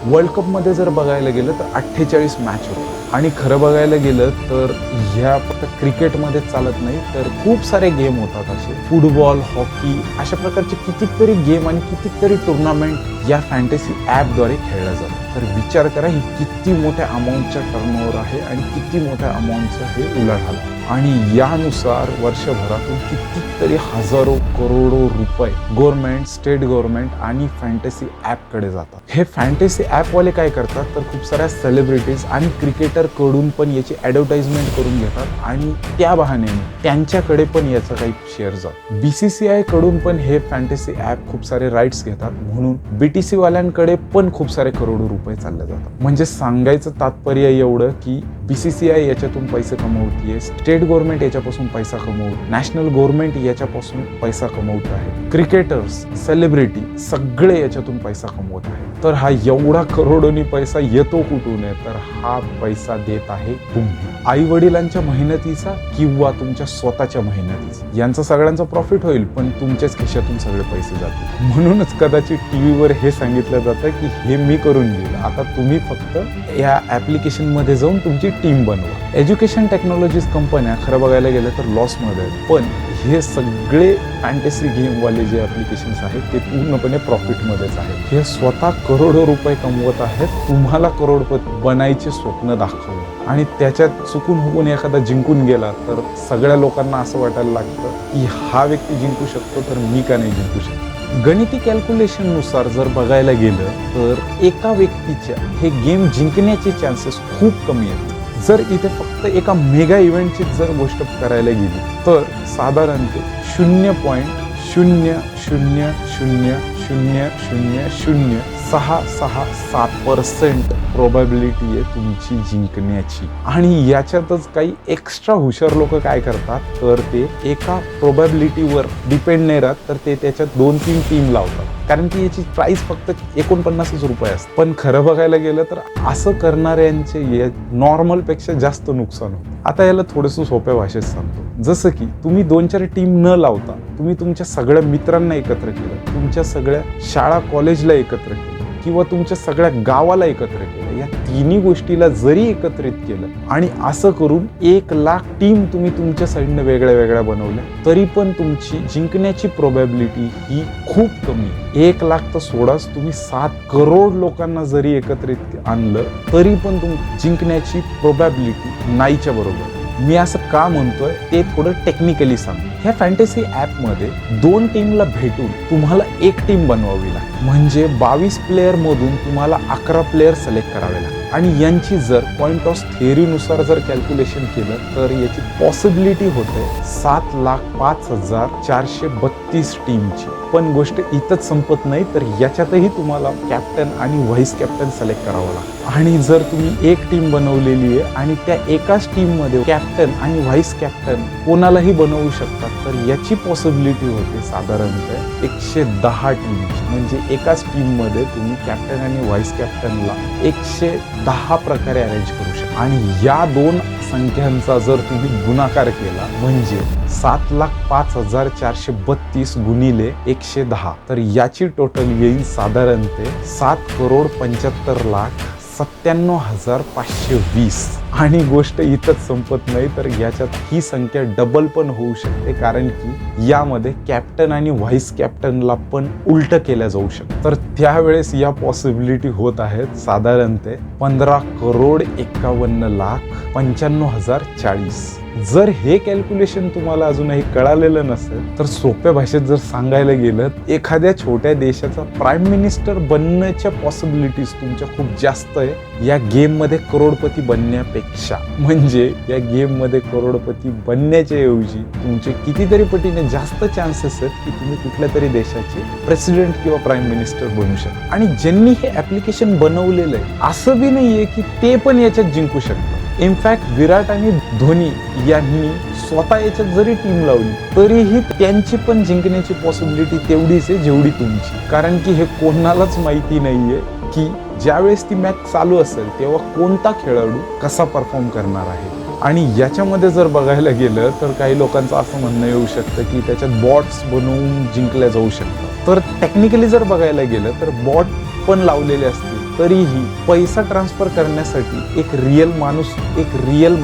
वर्ल्ड कपमध्ये जर बघायला गेलं तर 48 मॅच होतात आणि खरं बघायला गेलं तर ह्या फक्त क्रिकेटमध्ये चालत नाही तर खूप सारे गेम होतात असे. फुटबॉल, हॉकी अशा प्रकारचे कितीतरी गेम आणि कितीतरी टुर्नामेंट या फॅन्टसी ॲपद्वारे खेळल्या जातात. तर विचार करा ही किती मोठ्या अमाऊंटच्या टर्नओव्हर आहे आणि किती मोठ्या अमाऊंटचं हे उलाढाल. आणि यानुसार वर्षभरातून कितीतरी हजारो करोडो रुपये गव्हर्नमेंट, स्टेट गव्हर्नमेंट आणि फॅन्टसी ॲपकडे जातात. हे फॅन्टसी ॲपवाले काय करतात तर खूप साऱ्या सेलिब्रिटीज आणि क्रिकेटरकडून पण याची ॲडव्हर्टाइजमेंट करून घेतात आणि त्या बहाण्याने त्यांच्याकडे पण याचा काही शेअर जातो. BCCI कडून पण हे फॅन्टसी ॲप खूप सारे राईट्स घेतात म्हणून BTC वाल्यांकडे पण खूप सारे करोडो रुपये चालले जातात. म्हणजे सांगायचं तात्पर्य एवढं की BCCI याच्यातून पैसे कमवतीये, स्टेट गव्हर्नमेंट याच्यापासून पैसा कमवत, नॅशनल गव्हर्नमेंट याच्यापासून पैसा कमवत आहे, क्रिकेटर्स, सेलिब्रिटी सगळे याच्यातून पैसा कमवत आहे. तर हा एवढा करोडोनी पैसा येतो कुठून आहे तर हा पैसा देत आहे तुम्ही, आई वडिलांच्या मेहनतीचा किंवा तुमच्या स्वतःच्या मेहनतीचा. यांचा सगळ्यांचा प्रॉफिट होईल पण तुमच्याच खिशातून सगळे पैसे जातील. म्हणूनच कदाचित टीव्हीवर हे सांगितलं जातं की हे मी करून देईल, आता तुम्ही फक्त या ॲप्लिकेशनमध्ये जाऊन तुमची टीम बनवा. एज्युकेशन टेक्नॉलॉजीज कंपन्या खरं बघायला गेलं तर लॉसमध्ये आहेत, पण हे सगळे फॅन्टसी गेमवाले जे ॲप्लिकेशन्स आहेत ते पूर्णपणे प्रॉफिटमध्येच आहेत. हे स्वतः करोडो रुपये कमवत आहेत, तुम्हाला करोडपती बनायचे स्वप्न दाखवलं आणि त्याच्यात चुकून एखादा जिंकून गेला तर सगळ्या लोकांना असं वाटायला लागतं की हा व्यक्ती जिंकू शकतो तर मी का नाही जिंकू शकतो. गणिती कॅल्क्युलेशननुसार जर बघायला गेलं तर एका व्यक्तीच्या हे गेम जिंकण्याचे चान्सेस खूप कमी आहेत. जर इथे फक्त एका मेगा इव्हेंटची जर गोष्ट करायला गेली तर साधारणतः 0.0000006667% प्रोबॅबिलिटी आहे तुमची जिंकण्याची. आणि याच्यातच काही एक्स्ट्रा हुशार लोक काय करतात तर ते एका प्रोबॅबिलिटीवर डिपेंड नाही राहत तर ते त्याच्यात 2-3 टीम लावतात कारण की याची प्राइस फक्त 49 रुपये असते. पण खरं बघायला गेलं तर असं करणाऱ्यांचे नॉर्मलपेक्षा जास्त नुकसान होतं. आता याला थोडंसं सोप्या भाषेत सांगतो. जसं की तुम्ही 2-4 टीम न लावता तुम्ही तुमच्या सगळ्या मित्रांना एकत्र केलं, तुमच्या सगळ्या शाळा कॉलेजला एकत्र केलं किंवा तुमच्या सगळ्या गावाला एकत्र केलं, या तिन्ही गोष्टीला जरी एकत्रित केलं आणि असं करून 1,00,000 टीम तुम्ही तुमच्या साईडनं वेगळ्या वेगळ्या बनवल्या तरी पण तुमची जिंकण्याची प्रोबॅबिलिटी ही खूप कमी आहे. 1,00,000 तर सोडाच, तुम्ही 7 करोड लोकांना जरी एकत्रित आणलं तरी पण जिंकण्याची प्रोबॅबिलिटी नाहीच्या बरोबर. मी असं का म्हणतोय ते थोडं टेक्निकली सांगतो. ह्या फॅन्टसी ॲपमध्ये 2 टीमला भेटून तुम्हाला एक टीम बनवावी लागते. म्हणजे 22 प्लेयर मधून तुम्हाला 11 प्लेयर सिलेक्ट करावे लागतात आणि यांची जर पॉइंट ऑफ थेअरीनुसार जर कॅल्क्युलेशन केलं तर याची पॉसिबिलिटी होते 7,05,432 टीमची. पण गोष्ट इथंच संपत नाही तर याच्यातही तुम्हाला कॅप्टन आणि व्हाईस कॅप्टन सिलेक्ट करावं लागतं. आणि जर तुम्ही एक टीम बनवलेली आहे आणि त्या एकाच टीममध्ये कॅप्टन आणि व्हाईस कॅप्टन कोणालाही बनवू शकतात तर याची पॉसिबिलिटी होते साधारणतः 110 टीमची. म्हणजे एकाच टीममध्ये तुम्ही कॅप्टन आणि व्हाईस कॅप्टनला 110 प्रकारे अरेंज करू शकता. आणि या 2 संख्यांचा जर तुम्ही गुणाकार केला म्हणजे 7,05,432 गुणिले 110 तर याची टोटल येईल साधारणतः 7,75,97,520. आणि गोष्ट इथंच संपत नाही, तर याच्यात ही संख्या डबल पण होऊ शकते, कारण की यामध्ये कॅप्टन आणि व्हाईस कॅप्टनला पण उलट केल्या जाऊ शकतं. तर त्यावेळेस या पॉसिबिलिटी होत आहेत साधारणतः 15,51,95,040. जर हे कॅल्क्युलेशन तुम्हाला अजूनही कळालेलं नसेल तर सोप्या भाषेत जर सांगायला गेलं, एखाद्या छोट्या देशाचा प्राईम मिनिस्टर बनण्याच्या पॉसिबिलिटीज तुमच्या खूप जास्त आहे या गेममध्ये करोडपती बनण्यापेक्षा. म्हणजे या गेममध्ये करोडपती बनण्याच्या ऐवजी तुमचे कितीतरी पटीने जास्त चान्सेस आहेत की तुम्ही कुठल्या तरी देशाचे प्रेसिडेंट किंवा प्राईम मिनिस्टर बनू शकता. आणि ज्यांनी हे ऍप्लिकेशन बनवलेलं आहे असं बी नाहीये की ते पण याच्यात जिंकू शकतात. इनफॅक्ट विराट आणि धोनी यांनी स्वतः याच्यात जरी टीम लावली तरीही त्यांची पण जिंकण्याची पॉसिबिलिटी तेवढीच आहे जेवढी तुमची. कारण की हे कोणालाच माहिती नाहीये की ज्यावेळेस ती मॅच चालू असेल तेव्हा कोणता खेळाडू कसा परफॉर्म करणार आहे. आणि याच्यामध्ये जर बघायला गेलं तर काही लोकांचं असं म्हणणं येऊ शकतं की त्याच्यात बॉट्स बनवून जिंकल्या जाऊ शकतात. तर टेक्निकली जर बघायला गेलं तर बॉट पण लावलेले असतील तरीही पैसा ट्रान्सफर करण्यासाठी एक रिअल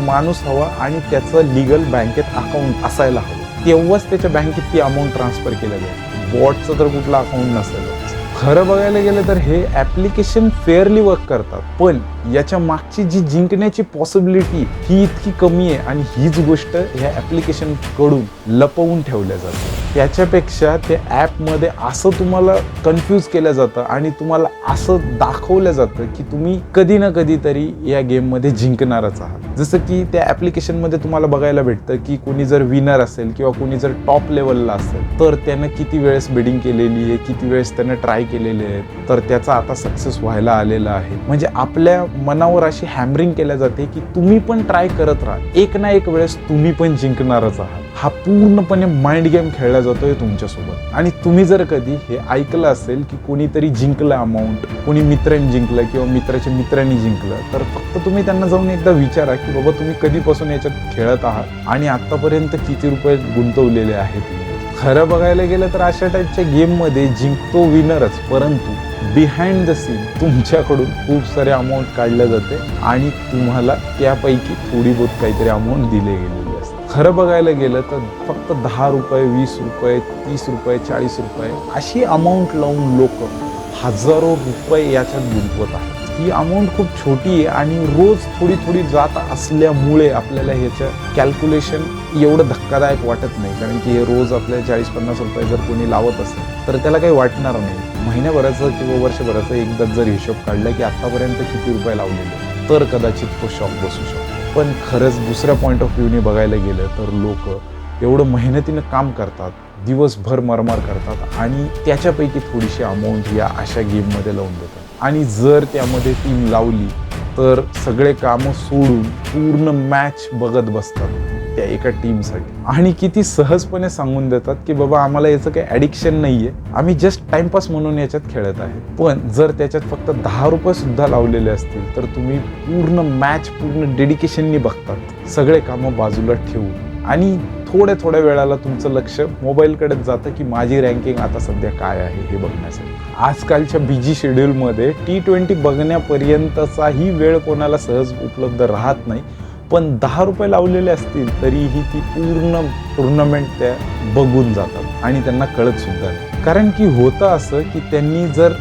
माणूस हवा आणि त्याचं लीगल बँकेत अकाउंट असायला हवं, तेव्हाच त्याच्या बँकेत ती अमाऊंट ट्रान्सफर केल्या जाईल. बॉटचं तर कुठलं अकाउंट नसेल. खरं बघायला गेलं तर हे ॲप्लिकेशन फेअरली वर्क करतात, पण याच्या मागची जी जिंकण्याची पॉसिबिलिटी ही इतकी कमी आहे आणि हीच गोष्ट ह्या ॲप्लिकेशन कडून लपवून ठेवल्या जाते. त्याच्यापेक्षा ते ॲपमध्ये असं तुम्हाला कन्फ्यूज केलं जातं आणि तुम्हाला असं दाखवलं जातं की तुम्ही कधी ना कधीतरी या गेममध्ये जिंकणारच आहात. जसं की त्या ॲप्लिकेशनमध्ये तुम्हाला बघायला भेटतं की कोणी जर विनर असेल किंवा कोणी जर टॉप लेवलला असेल तर त्यानं किती वेळेस बिडिंग केलेली आहे, किती वेळेस त्यानं ट्राय केलेले आहेत, तर त्याचा आता सक्सेस व्हायला आलेला आहे. म्हणजे आपल्या मनावर अशी हॅमरिंग केल्या जाते की तुम्ही पण ट्राय करत राहा, एक ना एक वेळेस तुम्ही पण जिंकणारच आहात. हा पूर्णपणे माइंड गेम खेळला जातोय तुमच्यासोबत. आणि तुम्ही जर कधी हे ऐकलं असेल की कोणीतरी जिंकलं अमाऊंट, कोणी मित्रांनी जिंकलं किंवा मित्राच्या मित्रांनी जिंकलं, तर फक्त तुम्ही त्यांना जाऊन एकदा विचारा की बाबा तुम्ही कधीपासून याच्यात खेळत आहात आणि आतापर्यंत किती रुपये गुंतवलेले आहेत. खरं बघायला गेलं तर अशा टाईपच्या गेममध्ये जिंकतो विनरच, परंतु बिहाइंड द सीन तुमच्याकडून खूप सारे अमाऊंट काढले जाते आणि तुम्हाला त्यापैकी थोडी बहुत काहीतरी अमाऊंट दिले गेलेली असते. खरं बघायला गेलं तर फक्त 10 रुपये, 20 रुपये, 30 रुपये, 40 रुपये अशी अमाऊंट लावून लोक हजारो रुपये याच्यात गुंतवत आहेत. ही अमाऊंट खूप छोटी आहे आणि रोज थोडी थोडी जात असल्यामुळे आपल्याला ह्याचं कॅल्क्युलेशन एवढं धक्कादायक वाटत नाही. कारण की हे रोज आपल्याला 40-50 रुपये जर कोणी लावत असेल तर त्याला काही वाटणार नाही. महिन्याभराचं किंवा वर्षभराचं एकदा जर हिशोब काढला की आत्तापर्यंत किती रुपये लावलेले तर कदाचित तो शॉक बसू शकतो. पण खरंच दुसऱ्या पॉईंट ऑफ व्ह्यूने बघायला गेलं तर लोक एवढं मेहनतीनं काम करतात, दिवसभर मरमार करतात आणि त्याच्यापैकी थोडीशी अमाऊंट या अशा गेममध्ये लावून देतात. आणि जर त्यामध्ये टीम लावली तर सगळे कामं सोडून पूर्ण मॅच बघत बसतात त्या एका टीमसाठी आणि किती सहजपणे सांगून देतात की बाबा आम्हाला याचं काही ॲडिक्शन नाही आहे, आम्ही जस्ट टाइमपास म्हणून याच्यात खेळत आहे. पण जर त्याच्यात फक्त 10 रुपये सुद्धा लावलेले असतील तर तुम्ही पूर्ण मॅच पूर्ण डेडिकेशननी बघतात, सगळे कामं बाजूला ठेवून. आणि थोड्या वेळाला तुमचं लक्ष मोबाईलकडेच जातं की माझी रँकिंग आता सध्या काय आहे हे बघण्यासाठी. आजकालच्या बिझी शेड्यूलमध्ये T20 बघण्यापर्यंतचाही वेळ कोणाला सहज उपलब्ध राहत नाही. पण 10 रुपये लावलेले असतील तरीही ती पूर्ण टुर्नामेंट त्या बघून जातात आणि त्यांना कळत सुद्धा नाही. कारण की होतं असं की त्यांनी जर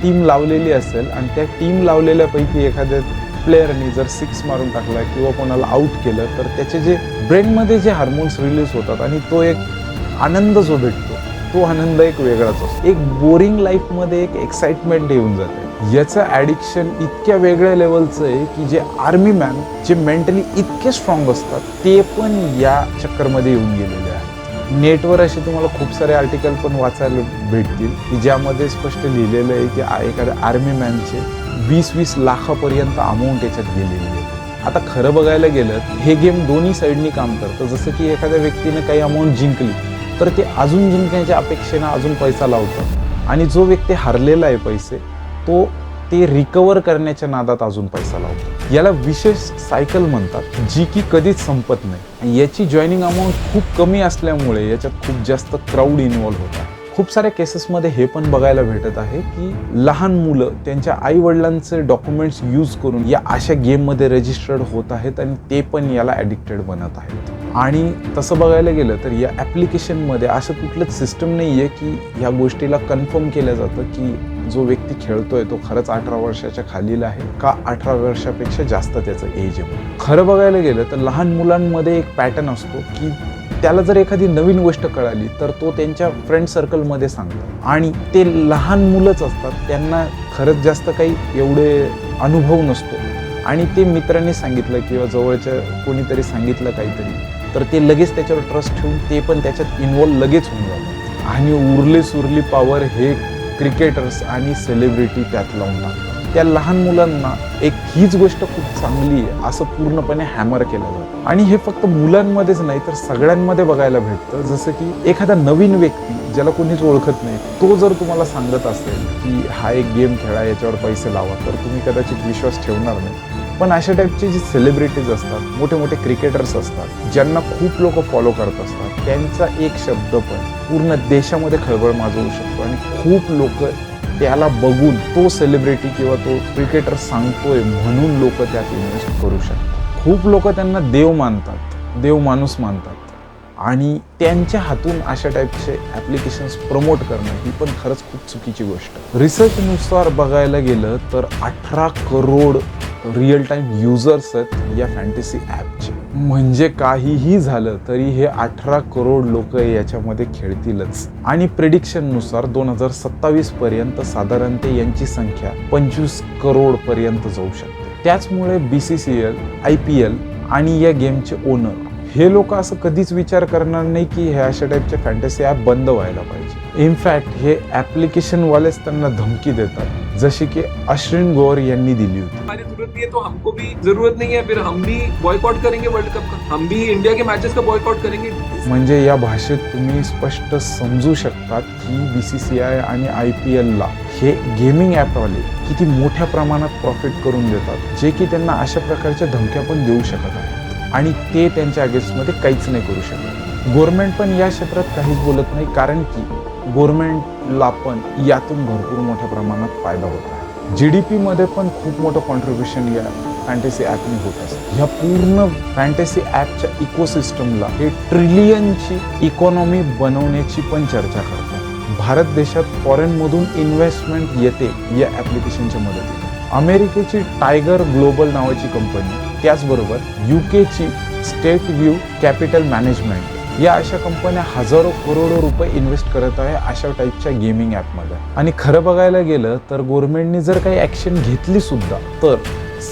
टीम लावलेली असेल आणि त्या टीम लावलेल्यापैकी एखाद्या प्लेअरनी जर 6 मारून टाकला किंवा कोणाला आउट केलं तर त्याचे जे ब्रेनमध्ये जे हार्मोन्स रिलीज होतात आणि तो एक आनंद जो भेटतो तो आनंद एक वेगळाच असतो. एक बोरिंग लाईफमध्ये एक एक्साइटमेंट येऊन जाते. याचं ॲडिक्शन इतक्या वेगळ्या लेवलचं आहे की जे आर्मी मॅन जे मेंटली इतके स्ट्रॉंग असतात ते पण या चक्करमध्ये येऊन गेलेले आहेत. नेटवर असे तुम्हाला खूप सारे आर्टिकल पण वाचायला भेटतील की ज्यामध्ये स्पष्ट लिहिलेलं आहे की एखाद्या आर्मी मॅनचे 20-20 लाखापर्यंत अमाऊंट याच्यात गेलेली आहे. आता खरं बघायला गेलं हे गेम दोन्ही साईडनी काम करतं. जसं की एखाद्या व्यक्तीने काही अमाऊंट जिंकली तर ते अजून जिंकण्याच्या अपेक्षेनं अजून पैसा लावतं आणि जो व्यक्ती हरलेला आहे पैसे तो ते रिकवर करण्याच्या नादात अजून पैसा लावतो. याला विशेष सायकल म्हणतात जी की कधीच संपत नाही. याची जॉईनिंग अमाऊंट खूप कमी असल्यामुळे याच्यात खूप जास्त क्राऊड इन्व्हॉल्व्ह होता. खूप साऱ्या केसेसमध्ये हे पण बघायला भेटत आहे की लहान मुलं त्यांच्या आई वडिलांचे डॉक्युमेंट्स यूज करून या अशा गेममध्ये रजिस्टर्ड होत आहेत आणि ते पण याला ॲडिक्टेड बनत आहेत. आणि तसं बघायला गेलं तर या ॲप्लिकेशनमध्ये असं कुठलंच सिस्टम नाही आहे की या गोष्टीला कन्फर्म केलं जातं की जो व्यक्ती खेळतोय तो खरंच 18 वर्षाच्या खालील आहे का 18 वर्षापेक्षा जास्त त्याचं एज आहे. खरं बघायला गेलं तर लहान मुलांमध्ये एक पॅटर्न असतो की त्याला जर एखादी नवीन गोष्ट कळाली तर तो त्यांच्या फ्रेंड सर्कलमध्ये सांगतो आणि ते लहान मुलंच असतात, त्यांना खरंच जास्त काही एवढे अनुभव नसतो आणि ते मित्रांनी सांगितलं किंवा जवळच्या कोणीतरी सांगितलं काहीतरी तर ते लगेच त्याच्यावर ट्रस्ट ठेवून ते पण त्याच्यात इन्व्हॉल्व लगेच होऊन जातात आणि उरली सुरली पॉवर हे क्रिकेटर्स आणि सेलिब्रिटी त्यात लावून टाकतात. त्या लहान मुलांना एक हीच गोष्ट खूप चांगली आहे असं पूर्णपणे हॅमर केलं जातं आणि हे फक्त मुलांमध्येच नाही तर सगळ्यांमध्ये बघायला भेटतं. जसं की एखादा नवीन व्यक्ती ज्याला कोणीच ओळखत नाही तो जर तुम्हाला सांगत असेल की हा एक गेम खेळा, याच्यावर पैसे लावा, तर तुम्ही कदाचित विश्वास ठेवणार नाही. पण अशा टाईपचे जे सेलिब्रिटीज असतात, मोठे मोठे क्रिकेटर्स असतात ज्यांना खूप लोक फॉलो करत असतात, त्यांचा एक शब्द पण पूर्ण देशामध्ये खळबळ माजवू शकतो आणि खूप लोक त्याला बघून तो सेलिब्रिटी किंवा तो क्रिकेटर सांगतोय म्हणून लोक त्यात इन्व्हेस्ट करू शकतात. खूप लोक त्यांना देव मानतात, देव माणूस मानतात आणि त्यांच्या हातून अशा टाईपचे ॲप्लिकेशन्स प्रमोट करणं ही पण खरंच खूप चुकीची गोष्ट. रिसर्चनुसार बघायला गेलं तर 18 करोड रिअल टाईम युजर्स आहेत या फॅन्टसी ॲपचे. म्हणजे काहीही झालं तरी हे 18 करोड लोक याच्यामध्ये खेळतीलच आणि प्रेडिक्शननुसार 2027 पर्यंत साधारणतः यांची संख्या 25 करोड पर्यंत जाऊ शकते. त्याचमुळे BCCL, IPL आणि या गेमचे ओनर हे लोक असं कधीच विचार करणार नाही की हे अशा टाईपचे फॅन्टसी ॲप बंद व्हायला पाहिजे. इनफॅक्ट हे ॲप्लिकेशनवालेच त्यांना धमकी देतात, जशी की अश्विन गौर यांनी दिली होती. हमारी जरूरत नहीं है तो हमको भी जरूरत नहीं है, फिर हम भी बॉयकॉट करेंगे वर्ल्ड कप का, हम भी इंडिया के मैचेस का बॉयकॉट करेंगे. म्हणजे या भाषेत तुम्ही स्पष्ट समजू शकता की BCCI आणि IPLला हे गेमिंग ॲपवाले किती मोठ्या प्रमाणात प्रॉफिट करून देतात, जे की त्यांना अशा प्रकारच्या धमक्या पण देऊ शकत आहेत आणि ते त्यांच्या अगेन्स्टमध्ये काहीच नाही करू शकत. गव्हर्नमेंट पण या क्षेत्रात काहीच बोलत नाही, कारण की गव्हर्नमेंटला पण यातून भरपूर मोठ्या प्रमाणात फायदा होत आहे. GDP मध्ये पण खूप मोठं कॉन्ट्रीब्युशन या फॅन्टसी ॲपने होत असतं. ह्या पूर्ण फॅन्टसी ॲपच्या इकोसिस्टमला हे ट्रिलियनची इकॉनॉमी बनवण्याची पण चर्चा करतात. भारत देशात फॉरेनमधून इन्व्हेस्टमेंट येते या ॲप्लिकेशनच्या मदतीने. अमेरिकेची टायगर ग्लोबल नावाची कंपनी, त्याचबरोबर UKची स्टेट व्ह्यू कॅपिटल मॅनेजमेंट या अशा कंपन्या हजारो करोडो रुपये इन्व्हेस्ट करत आहे अशा टाईपच्या गेमिंग ॲपमध्ये. आणि खरं बघायला गेलं तर गव्हर्नमेंटनी जर काही ॲक्शन घेतली सुद्धा तर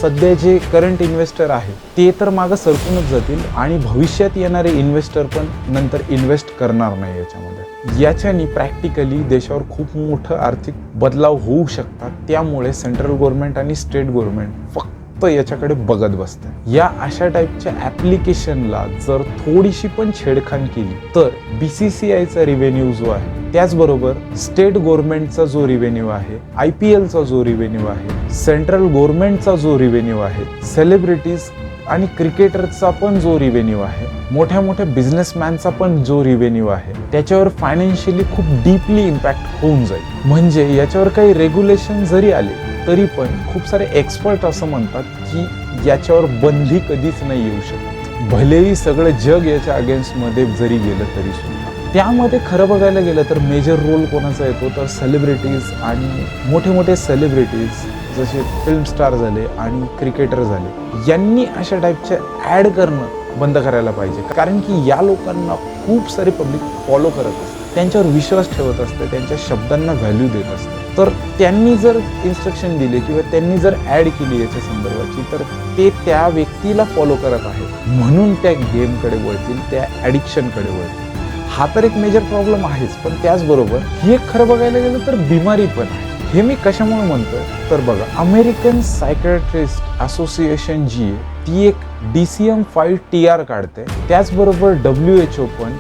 सध्या जे करंट इन्व्हेस्टर आहे ते तर मागं सरकूनच जातील आणि भविष्यात येणारे इन्व्हेस्टर पण नंतर इन्व्हेस्ट करणार नाही याच्यामध्ये. याच्यानी प्रॅक्टिकली देशावर खूप मोठं आर्थिक बदलाव होऊ शकतात. त्यामुळे सेंट्रल गव्हर्नमेंट आणि स्टेट गव्हर्नमेंट फक्त याच्याकडे बघत बसते. या अशा टाईपच्या ॲप्लिकेशनला जर थोडीशी पण छेडखान केली तर BCCIचा रिव्हेन्यू जो आहे, त्याचबरोबर स्टेट गव्हर्नमेंटचा जो रिव्हेन्यू आहे, IPLचा जो रिव्हेन्यू आहे, सेंट्रल गव्हर्नमेंटचा जो रिव्हेन्यू आहे, सेलिब्रिटीज आणि क्रिकेटरचा पण जो रिव्हेन्यू आहे, मोठ्या मोठ्या बिझनेसमॅनचा पण जो रिव्हेन्यू आहे, त्याच्यावर फायनान्शियली खूप डीपली इम्पॅक्ट होऊन जाईल. म्हणजे याच्यावर काही रेग्युलेशन जरी आले तरी पण खूप सारे एक्सपर्ट असं म्हणतात की याच्यावर बंदी कधीच नाही येऊ शकत, भलेही सगळं जग याच्या अगेन्स्टमध्ये जरी गेलं तरी सुद्धा. त्यामध्ये खरं बघायला गेलं तर मेजर रोल कोणाचा येतो तर सेलिब्रिटीज आणि मोठे मोठे सेलिब्रिटीज जसे फिल्म स्टार झाले आणि क्रिकेटर झाले यांनी अशा टाईपच्या ॲड करणं बंद करायला पाहिजे. कारण की या लोकांना खूप सारे पब्लिक फॉलो करत असते, त्यांच्यावर विश्वास ठेवत असते, त्यांच्या शब्दांना व्हॅल्यू देत असते. तर त्यांनी जर इन्स्ट्रक्शन दिले किंवा त्यांनी जर ॲड केली याच्या संदर्भाची तर ते त्या व्यक्तीला फॉलो करत आहेत म्हणून त्या गेमकडे वळतील, त्या ॲडिक्शनकडे वळतील. हा तर एक मेजर प्रॉब्लेम आहेच, पण त्याचबरोबर ही एक खरं बघायला गेलं तर बिमारी पण आहे. हे मी कशामुळे म्हणतोय तर बघा, अमेरिकन सायकॅट्रिस्ट असोसिएशन जी आहे ती एक DCM-5 TR काढते. त्याचबरोबर WHO पण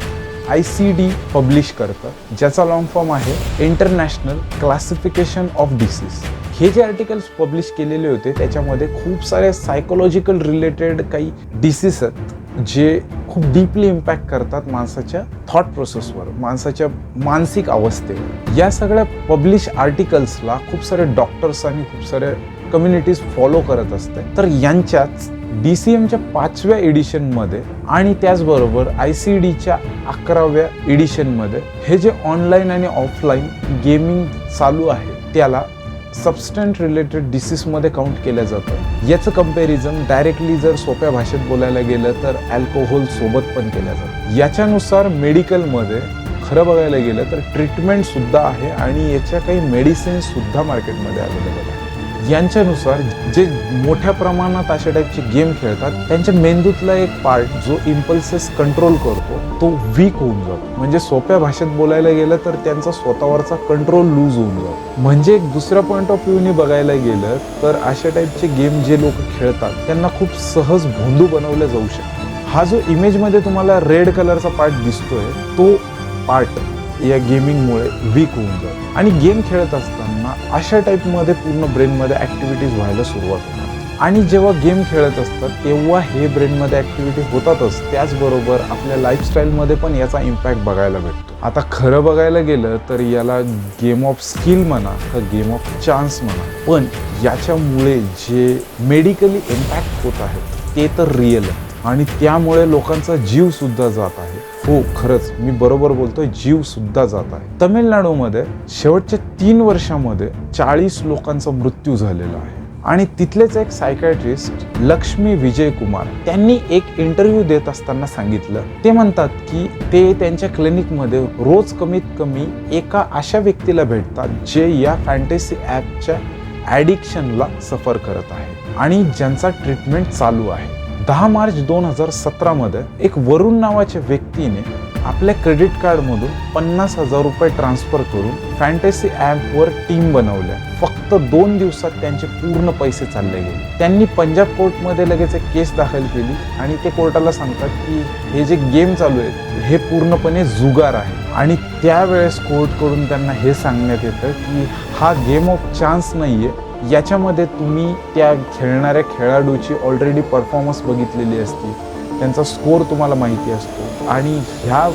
ICD पब्लिश करतं, ज्याचा लॉंग फॉर्म आहे इंटरनॅशनल क्लासिफिकेशन ऑफ डिसीज. हे जे आर्टिकल्स पब्लिश केलेले होते त्याच्यामध्ये खूप सारे सायकोलॉजिकल रिलेटेड काही डिसीज आहेत जे खूप डीपली इम्पॅक्ट करतात माणसाच्या थॉट प्रोसेसवर, माणसाच्या मानसिक अवस्थेवर. या सगळ्या पब्लिश आर्टिकल्सला खूप सारे डॉक्टर्स आणि खूप सारे कम्युनिटीज फॉलो करत असते. तर यांच्याच DCMच्या 5व्या एडिशनमध्ये आणि त्याचबरोबर ICDच्या 11व्या एडिशनमध्ये हे जे ऑनलाईन आणि ऑफलाईन गेमिंग चालू आहे त्याला सबस्टन्स रिलेटेड डिसीजमध्ये काउंट केलं जातं. याचं कंपॅरिझन डायरेक्टली जर सोप्या भाषेत बोलायला गेलं तर अल्कोहोल सोबत पण केलं जातं. याच्यानुसार मेडिकलमध्ये खरं बघायला गेलं तर ट्रीटमेंटसुद्धा आहे आणि याच्या काही मेडिसिन्ससुद्धा मार्केटमध्ये अवेलेबल आहे. यांच्यानुसार जे मोठ्या प्रमाणात अशा टाईपचे गेम खेळतात त्यांच्या मेंदूतला एक पार्ट जो इम्पल्सेस कंट्रोल करतो तो वीक होऊन जातो. म्हणजे सोप्या भाषेत बोलायला गेलं तर त्यांचा स्वतःवरचा कंट्रोल लूज होऊन जातो. म्हणजे एक दुसऱ्या पॉईंट ऑफ व्ह्यूने बघायला गेलं तर अशा टाईपचे गेम जे लोक खेळतात त्यांना खूप सहज भोंदू बनवले जाऊ शकते. हा जो इमेजमध्ये तुम्हाला रेड कलरचा पार्ट दिसतोय तो पार्ट या गेमिंगमुळे वीक होऊन जातो आणि गेम खेळत असताना अशा टाईपमध्ये पूर्ण ब्रेनमध्ये ॲक्टिव्हिटीज व्हायला सुरुवात होतात. आणि जेव्हा गेम खेळत असतात तेव्हा हे ब्रेनमध्ये ॲक्टिव्हिटी होतातच, त्याचबरोबर आपल्या लाईफस्टाईलमध्ये पण याचा इम्पॅक्ट बघायला भेटतो. आता खरं बघायला गेलं तर याला गेम ऑफ स्किल म्हणा तर गेम ऑफ चान्स म्हणा, पण याच्यामुळे जे मेडिकली इम्पॅक्ट होत आहे ते तर रिअल आहे आणि त्यामुळे लोकांचा जीव सुद्धा जात आहे. हो, खरंच मी बरोबर बोलतोय, जीव सुद्धा जात आहे. तमिळनाडूमध्ये शेवटच्या 3 वर्षामध्ये 40 लोकांचा मृत्यू झालेला आहे आणि तिथलेच एक सायकॅट्रिस्ट लक्ष्मी विजय कुमार त्यांनी एक इंटरव्ह्यू देत असताना सांगितलं, ते म्हणतात की ते त्यांच्या क्लिनिकमध्ये रोज कमीत कमी एका अशा व्यक्तीला भेटतात जे या फॅन्टसी ॲपच्या ॲडिक्शनला सफर करत आहे आणि ज्यांचा ट्रीटमेंट चालू आहे. 10 मार्च 2017मध्ये एक वरुण नावाच्या व्यक्तीने आपल्या क्रेडिट कार्डमधून 50,000 रुपये ट्रान्सफर करून फॅन्टसी ॲपवर टीम बनवल्या. फक्त 2 दिवसात त्यांचे पूर्ण पैसे चालले गेले. त्यांनी पंजाब कोर्टमध्ये लगेच एक केस दाखल केली आणि ते कोर्टाला सांगतात की हे जे गेम चालू आहेत हे पूर्णपणे जुगार आहे आणि त्यावेळेस कोर्टकडून त्यांना हे सांगण्यात येतं की हा गेम ऑफ चान्स नाही आहे, याच्यामध्ये तुम्ही त्या खेळणाऱ्या खेळाडूची ऑलरेडी परफॉर्मन्स बघितलेली असते, त्यांचा स्कोअर तुम्हाला माहिती असतो आणि ह्या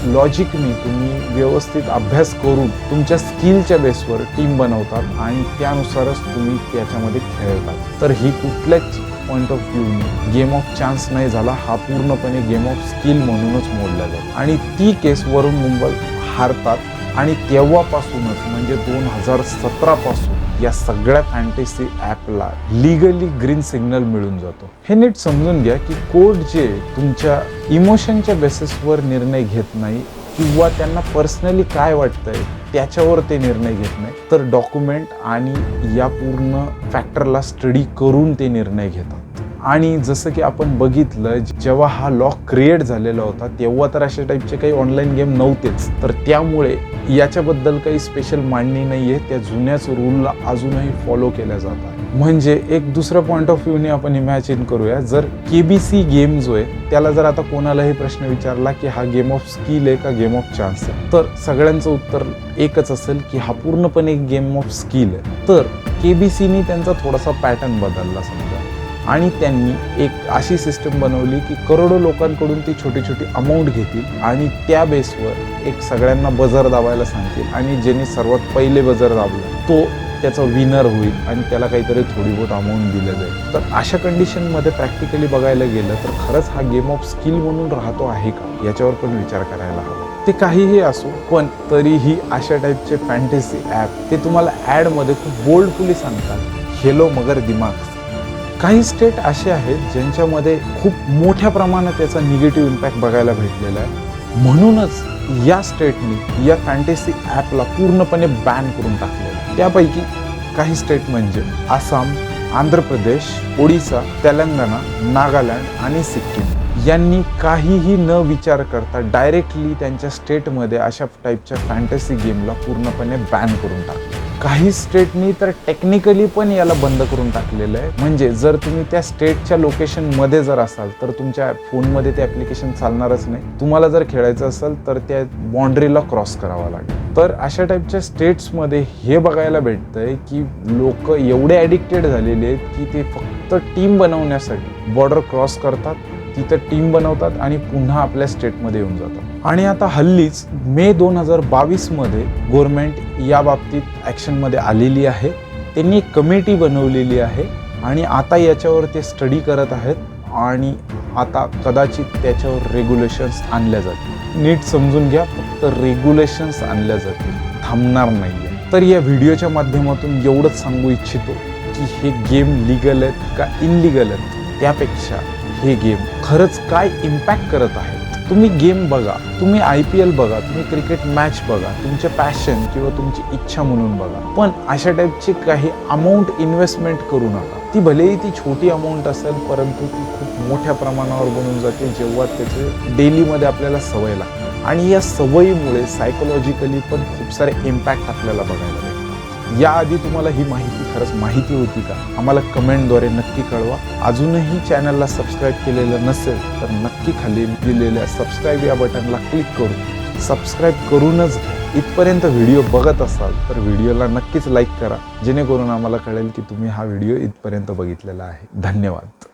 लॉजिकनी तुम्ही व्यवस्थित अभ्यास करून तुमच्या स्किलच्या बेसवर टीम बनवतात आणि त्यानुसारच तुम्ही त्याच्यामध्ये खेळतात. तर ही कुठल्याच पॉईंट ऑफ व्ह्यूने गेम ऑफ चान्स नाही झाला, हा पूर्णपणे गेम ऑफ स्किल म्हणूनच मोडला जातो आणि ती केस वरून मुंबई हारतात आणि तेव्हापासूनच म्हणजे 2017 पासून या सगळ्या फॅन्टसी ॲपला लिगली ग्रीन सिग्नल मिळून जातो. हे नीट समजून घ्या की कोर्ट जे तुमच्या इमोशनच्या बेसिसवर निर्णय घेत नाही किंवा त्यांना पर्सनली काय वाटतंय त्याच्यावर ते निर्णय घेत नाही, तर डॉक्युमेंट आणि या पूर्ण फॅक्टरला स्टडी करून ते निर्णय घेतात. आणि जसं की आपण बघितलं जेव्हा हा लॉ क्रिएट झालेला होता तेव्हा तर अशा टाईपचे काही ऑनलाईन गेम नव्हतेच, तर त्यामुळे याच्याबद्दल काही स्पेशल मांडणी नाही आहे, त्या जुन्याच रूलला अजूनही फॉलो केल्या जात आहे. म्हणजे एक दुसऱ्या पॉईंट ऑफ व्ह्यूने आपण इमॅजिन करूया, जर KBC गेम जो आहे त्याला जर आता कोणालाही प्रश्न विचारला की हा गेम ऑफ स्किल आहे का गेम ऑफ चान्स आहे, तर सगळ्यांचं उत्तर एकच असेल की हा पूर्णपणे गेम ऑफ स्किल आहे. तर KBCनी त्यांचा थोडासा पॅटर्न बदलला समजा आणि त्यांनी एक अशी सिस्टम बनवली की करोडो लोकांकडून ती छोटी छोटी अमाऊंट घेतील आणि त्या बेसवर एक सगळ्यांना बजर दाबायला सांगतील आणि ज्यांनी सर्वात पहिले बजर दाबलं तो त्याचा विनर होईल आणि त्याला काहीतरी थोडी बहुत अमाऊंट दिलं जाईल. तर अशा कंडिशनमध्ये प्रॅक्टिकली बघायला गेलं तर खरंच हा गेम ऑफ स्किल म्हणून राहतो आहे का, याच्यावर पण विचार करायला हवा. ते काहीही असो, पण तरीही अशा टाईपचे फॅन्टसी ॲप ते तुम्हाला ॲडमध्ये खूप बोल्डफुली सांगतात, खेलो मगर दिमाग. काही स्टेट असे आहेत ज्यांच्यामध्ये खूप मोठ्या प्रमाणात याचा निगेटिव्ह इम्पॅक्ट बघायला भेटलेला आहे, म्हणूनच या स्टेटनी या फॅन्टसी ॲपला पूर्णपणे बॅन करून टाकलेलं आहे. त्यापैकी काही स्टेट म्हणजे आसाम, आंध्र प्रदेश, ओडिसा, तेलंगणा, नागालँड आणि सिक्कीम यांनी काहीही न विचार करता डायरेक्टली त्यांच्या स्टेटमध्ये अशा टाईपच्या फॅन्टसी गेमला पूर्णपणे बॅन करून टाकलं. काही स्टेटनी तर टेक्निकली पण याला बंद करून टाकलेलं आहे. म्हणजे जर तुम्ही त्या स्टेटच्या लोकेशनमध्ये जर असाल तर तुमच्या फोनमध्ये ते ॲप्लिकेशन चालणारच नाही. तुम्हाला जर खेळायचं असेल तर त्या बाउंड्रीला क्रॉस करावा लागेल. तर अशा टाईपच्या स्टेट्समध्ये हे बघायला भेटतंय की लोक एवढे ॲडिक्टेड झालेले आहेत की ते फक्त टीम बनवण्यासाठी बॉर्डर क्रॉस करतात, तिथं टीम बनवतात आणि पुन्हा आपल्या स्टेटमध्ये येऊन जातात. आणि आता हल्लीच मे 2022मध्ये गव्हर्नमेंट या बाबतीत ॲक्शनमध्ये आलेली आहे. त्यांनी एक कमिटी बनवलेली आहे आणि आता याच्यावर ते स्टडी करत आहेत आणि आता कदाचित त्याच्यावर रेग्युलेशन्स आणल्या जातील. नीट समजून घ्या, फक्त रेग्युलेशन्स आणल्या जातील, थांबणार नाही आहे. तर या व्हिडिओच्या माध्यमातून एवढंच सांगू इच्छितो की हे गेम लिगल आहेत का इनलिगल आहेत, त्यापेक्षा हे गेम खरंच काय इम्पॅक्ट करत आहेत. तुम्ही गेम बघा, तुम्ही IPL बघा, तुम्ही क्रिकेट मॅच बघा, तुमचे पॅशन किंवा तुमची इच्छा म्हणून बघा, पण अशा टाईपची काही अमाऊंट इन्व्हेस्टमेंट करू नका. ती भलेही ती छोटी अमाऊंट असेल, परंतु ती खूप मोठ्या प्रमाणावर बनून जाते जेव्हा त्याचे डेलीमध्ये आपल्याला सवय लागते. आणि या सवयीमुळे सायकोलॉजिकली पण खूप सारे इम्पॅक्ट आपल्याला बघायला भेटतात. याआधी तुम्हाला ही माहिती खरंच माहिती होती का? आम्हाला कमेंटद्वारे नक्की कळवा. अजूनही चॅनलला सबस्क्राईब केलेलं नसेल तर नक्की खाली दिलेल्या सबस्क्राईब या बटनला क्लिक करून सबस्क्राईब करूनच घ्या. इथपर्यंत व्हिडिओ बघत असाल तर व्हिडिओला नक्कीच लाईक करा, जेणेकरून आम्हाला कळेल की तुम्ही हा व्हिडिओ इथपर्यंत बघितलेला आहे. धन्यवाद.